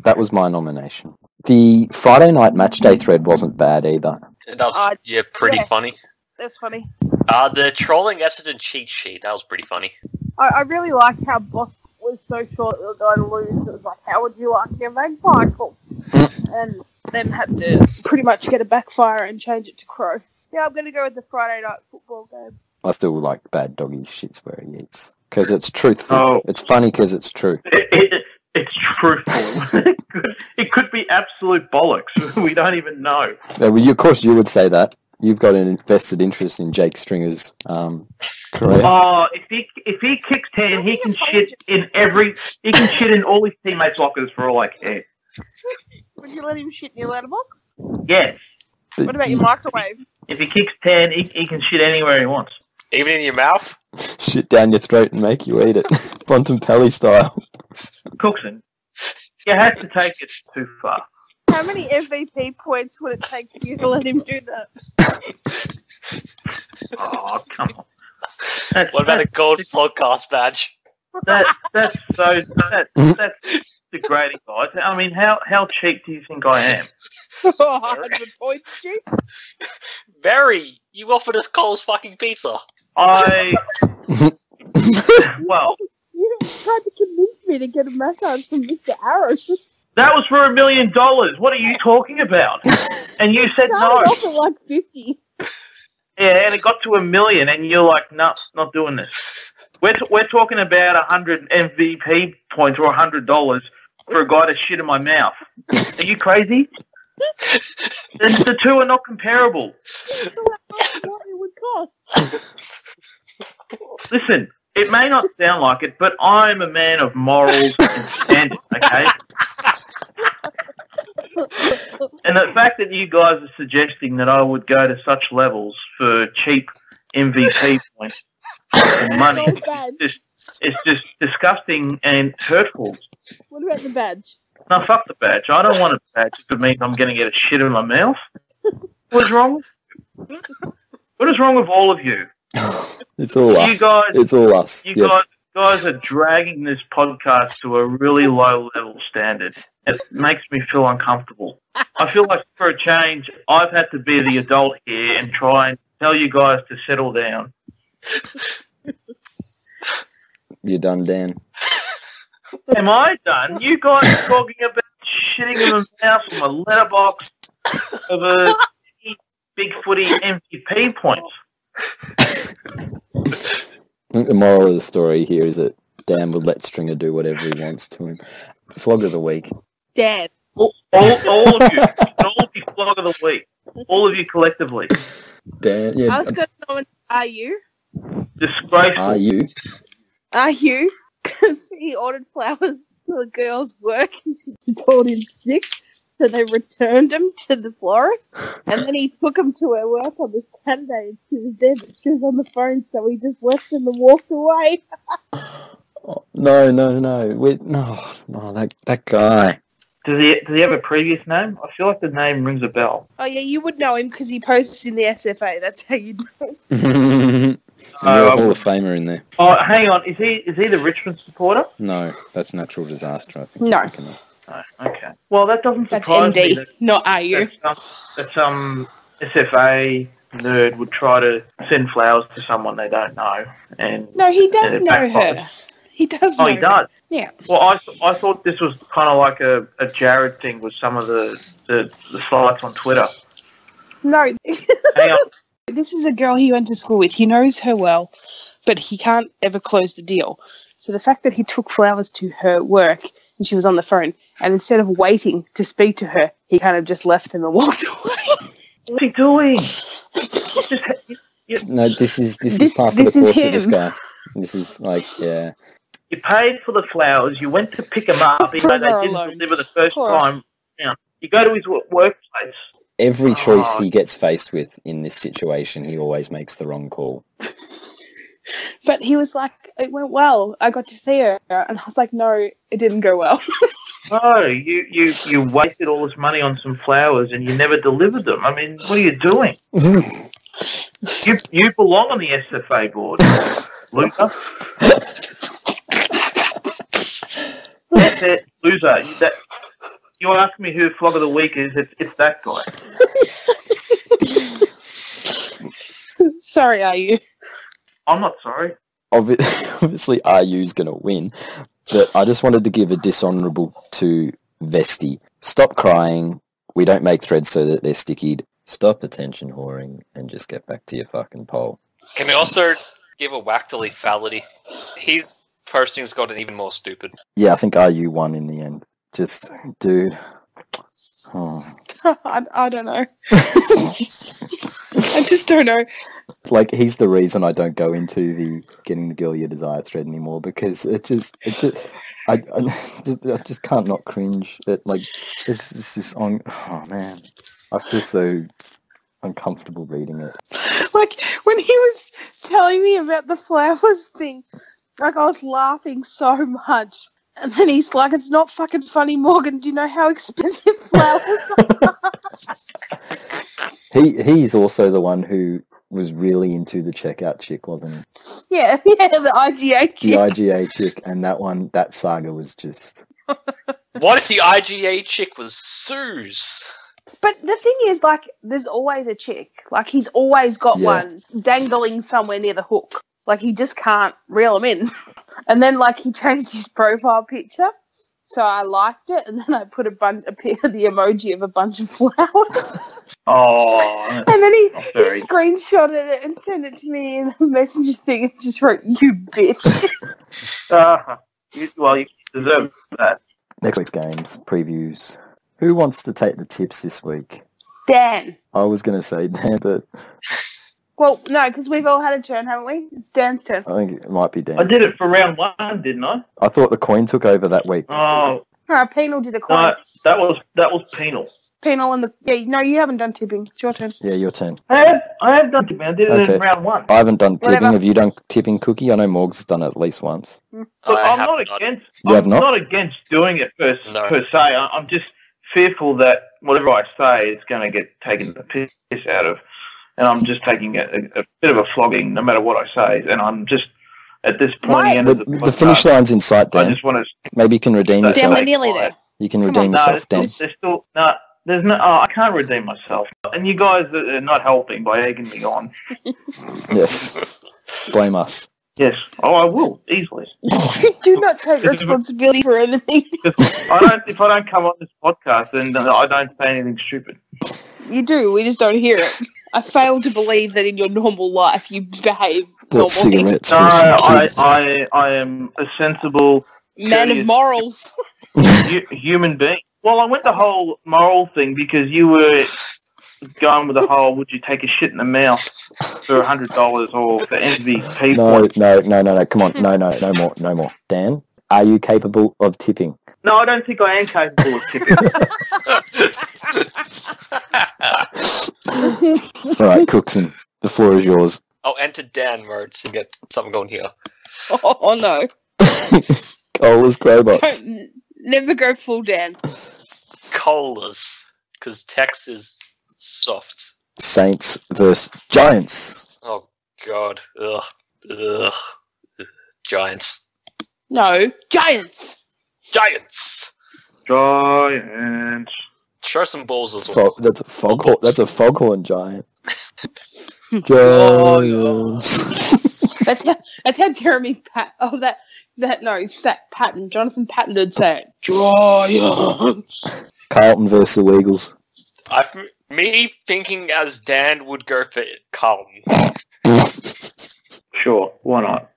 that was my nomination. The Friday night matchday thread wasn't bad either. That was pretty funny. That's funny. The trolling Essendon cheat sheet, that was pretty funny. I really liked how Boss was so short they were going to lose. It was like, how would you like your magpie call? And then had to pretty much get a backfire and change it to Crow. Yeah, I'm going to go with the Friday night football game. I still like Bad Doggy Shits Where He Eats. Because it's truthful. Oh. It's funny because it's true. It's truthful. It could be absolute bollocks. We don't even know. Of course you would say that. you've got an invested interest in Jake Stringer's career. Oh, if he kicks 10, he can shit in all his teammates' lockers for all I care. Would you let him shit in your letterbox? Yes. But What about your microwave? If he kicks 10, he can shit anywhere he wants. Even in your mouth? shit down your throat and make you eat it, Bontempelli style. Cookson, you had to take it too far. How many MVP points would it take for you to let him do that? Oh, come on. What about a gold Flogcast badge? That's degrading, guys. I mean, how cheap do you think I am? 100 points, Chief. Barry, you offered us Cole's fucking pizza. Well, You tried to convince me to get a massage from Mr. Arrow. that was for $1 million. What are you talking about? And you said no. Started off at like 50. Yeah, and it got to $1 million, and you're like, no, not doing this. We're talking about 100 MVP points or $100 for a guy to shit in my mouth. Are you crazy? The two are not comparable. What it would cost. Listen, it may not sound like it, but I'm a man of morals and standards, okay? And the fact that you guys are suggesting that I would go to such levels for cheap MVP points and money is just disgusting and hurtful. What about the badge? No, fuck the badge. I don't want a badge if it means I'm going to get a shit in my mouth. What is wrong? What is wrong with all of you? It's all us. It's all us. You Yes. guys are dragging this podcast to a really low level standard. It makes me feel uncomfortable. I feel like for a change, I've had to be the adult here and try and tell you guys to settle down. You done, Dan? Am I done? You guys are talking about shitting in the mouth from a letterbox of a big footy MVP points. I think the moral of the story here is that Dan would let Stringer do whatever he wants to him. Flog of the week. Dad. All of you. All be flog of the week. All of you collectively. Dan, yeah. I was going to know, are you? Disgraceful. Are you? Are you? Because he ordered flowers to the girl's work and she called him sick. So they returned them to the florist. And then he took them to her work on the Saturday and she was there, but she was on the phone, so he just left them and walked away. Oh, no. That guy. Does he have a previous name? I feel like the name rings a bell. Oh, yeah, you would know him because he posts in the SFA. That's how you'd know. You're a Hall of Famer in there. Oh, hang on. Is he the Richmond supporter? No, that's natural disaster, I think. No. Oh, okay. Well, that doesn't That's surprise me. ND, not RU. That some SFA nerd would try to send flowers to someone they don't know. No, he does know her. He does know Oh, he does? Yeah. Well, I thought this was kind of like a Jared thing with some of the sites on Twitter. No. Hang on. This is a girl he went to school with. He knows her well, but he can't ever close the deal. So the fact that he took flowers to her work and she was on the phone, and instead of waiting to speak to her, he kind of just left them and walked away. What's he doing? No, this is part of the course with this guy. This is like, yeah. You paid for the flowers. You went to pick them up, even though they didn't deliver the first time. You go to his workplace. Every choice he gets faced with in this situation, he always makes the wrong call. But he was like, it went well. I got to see her. And I was like, no, it didn't go well. No, you wasted all this money on some flowers and you never delivered them. I mean, what are you doing? You belong on the SFA board, loser. That's it, loser. You ask me who Flog of the Week is, it's that guy. Sorry, are you? I'm not sorry. Obviously, RU's going to win, but I just wanted to give a dishonourable to Vesti. Stop crying. We don't make threads so that they're stickied. Stop attention whoring and just get back to your fucking poll. Can we also give a whack to lethality? His posting's gotten even more stupid. Yeah, I think RU won in the end. Just, dude. Oh. I don't know. I just don't know. Like, he's the reason I don't go into the getting the girl you desire thread anymore, because I just can't not cringe. It's just on. Oh man, I feel so uncomfortable reading it. Like, when he was telling me about the flowers thing, like, I was laughing so much. And then he's like, it's not fucking funny, Morgan. Do you know how expensive flowers are? He's also the one who was really into the checkout chick, wasn't he? Yeah, the IGA chick. The IGA chick, and that saga was just... What if the IGA chick was Suze? But the thing is, like, there's always a chick. Like, he's always got one dangling somewhere near the hook. Like, he just can't reel him in. And then, like, he changed his profile picture, so I liked it, and then I put the emoji of a bunch of flowers. Oh. And then he screenshotted it and sent it to me in a messenger thing and just wrote, "You bitch." You deserve that. Next week's games, previews. Who wants to take the tips this week? Dan. I was going to say Dan, but... Well, no, because we've all had a turn, haven't we? It's Dan's turn. I think it might be Dan. I did it for round 1, didn't I? I thought the coin took over that week. Oh. Penal did a coin. No, that was penal. Penal and you haven't done tipping. It's your turn. Yeah, your turn. I have done tipping. I did it in round 1. I haven't done tipping. Whatever. Have you done tipping, Cookie? I know Morgs has done it at least once. Look, I'm not against doing it per se. I'm just fearful that whatever I say is going to get taken the piss out of, and I'm just taking a bit of a flogging no matter what I say. And I'm just at this pointy end of the podcast, finish line's in sight, Dan. I just want to. Maybe you can redeem yourself. Dan, we're nearly there. You can redeem yourself, Dan. There's no. I can't redeem myself, and you guys are not helping by egging me on. Yes, blame us. Yes. Oh, I will easily. Do not take responsibility for anything. If I don't come on this podcast, then I don't say anything stupid. You do. We just don't hear it. I fail to believe that in your normal life you behave normally. Cigarettes No, for some kid. I am a sensible Man of morals. human being. Well, I went the whole moral thing because you were going with the whole, would you take a shit in the mouth for $100 or for MVP points? No, come on. No more. Dan, are you capable of tipping? No, I don't think I am capable of tipping. All right, Cookson, the floor is yours. I'll enter Dan mode to get something going here. Oh no. Cola's Greybots. Never go full Dan. Colas, because Tex is soft. Saints versus Giants. Oh God, ugh. Giants. No, Giants. Giants. Throw some balls as well. That's a foghorn. That's a foghorn giant. Giants. That's how Jeremy Patton, Jonathan Patton would say it. Giants. Carlton versus the Eagles. Me thinking as Dan would go for Carlton. Sure, why not?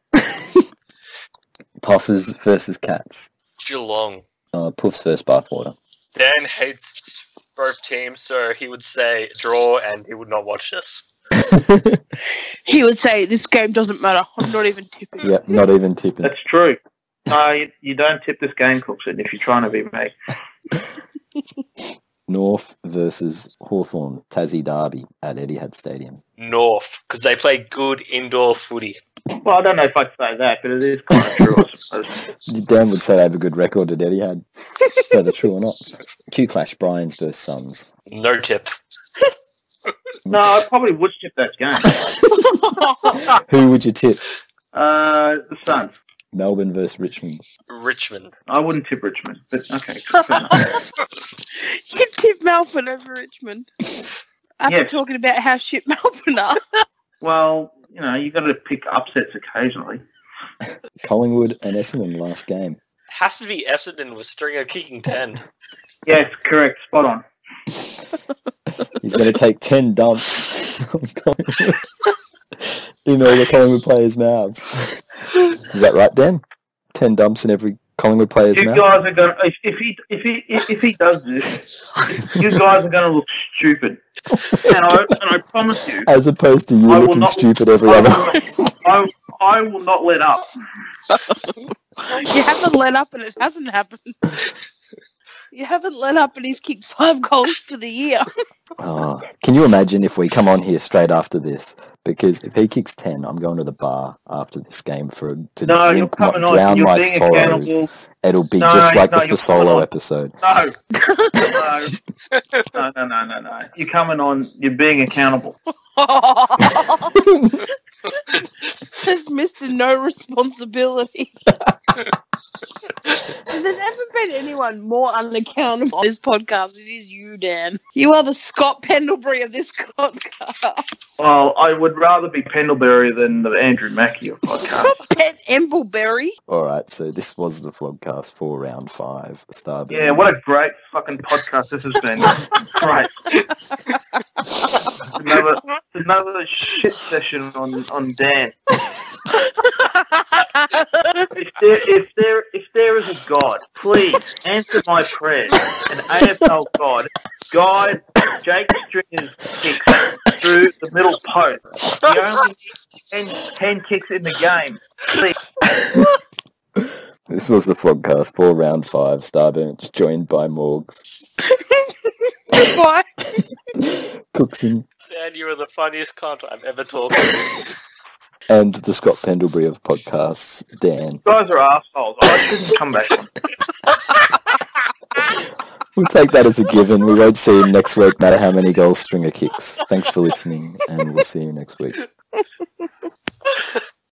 Puffers versus Cats. Geelong. Puffs versus Bathwater. Dan hates both teams, so he would say draw and he would not watch this. He would say, this game doesn't matter. I'm not even tipping. Yeah, not even tipping. That's true. No, you don't tip this game, Cookson, if you're trying to be me. North versus Hawthorn, Tassie Derby at Etihad Stadium. North, because they play good indoor footy. Well, I don't know if I'd say that, but it is kind of true, I suppose. Dan would say they have a good record at Etihad. Whether true or not. Q-Clash, Bryans versus Suns. No tip. No, I probably would tip that game. Who would you tip? The Suns. Melbourne versus Richmond. Richmond. I wouldn't tip Richmond, but okay. You tip Melbourne over Richmond. After talking about how shit Melbourne are. Well, you got to pick upsets occasionally. Collingwood and Essendon last game. Has to be Essendon with Stringer kicking 10. Yes, correct. Spot on. He's going to take 10 dumps in all the Collingwood players' mouths. Is that right, Dan? 10 dumps in every Collingwood players You now. guys are going. If he does this, you guys are going to look stupid. And I promise you, As opposed to you I will looking not- stupid every other. I will not let up. You haven't let up and it hasn't happened. You haven't let up and he's kicked 5 goals for the year. Oh, can you imagine if we come on here straight after this? Because if he kicks 10, I'm going to the bar after this game to No, you're drink, coming on. drown You're my being sorrows. accountable. It'll be No, just like no, with the you're solo coming on. episode. No. You're coming on. You're being accountable. Says Mr. No Responsibility. There's never been anyone more unaccountable on this podcast. It is you, Dan. You are the Scott Pendlebury of this podcast. Well, I would rather be Pendlebury than the Andrew Mackey of It's podcast. not Pet Embleberry. All right, so this was the Flogcast for round 5. Starburns. Yeah, what a great fucking podcast this has been. Great. Another shit session on Dan. If there is a God, please answer my prayers. An AFL God, guide Jake Stringer's kicks through the middle post. He only needs 10 kicks in the game. Please. This was the Flogcast for round 5. Starburns joined by Morgs, Why? Cookson, Dan, you are the funniest cunt I've ever talked to. and the Scott Pendlebury of podcasts, Dan. You guys are assholes. I shouldn't come back on. We'll take that as a given. We won't see him next week, no matter how many goals Stringer kicks. Thanks for listening, and we'll see you next week.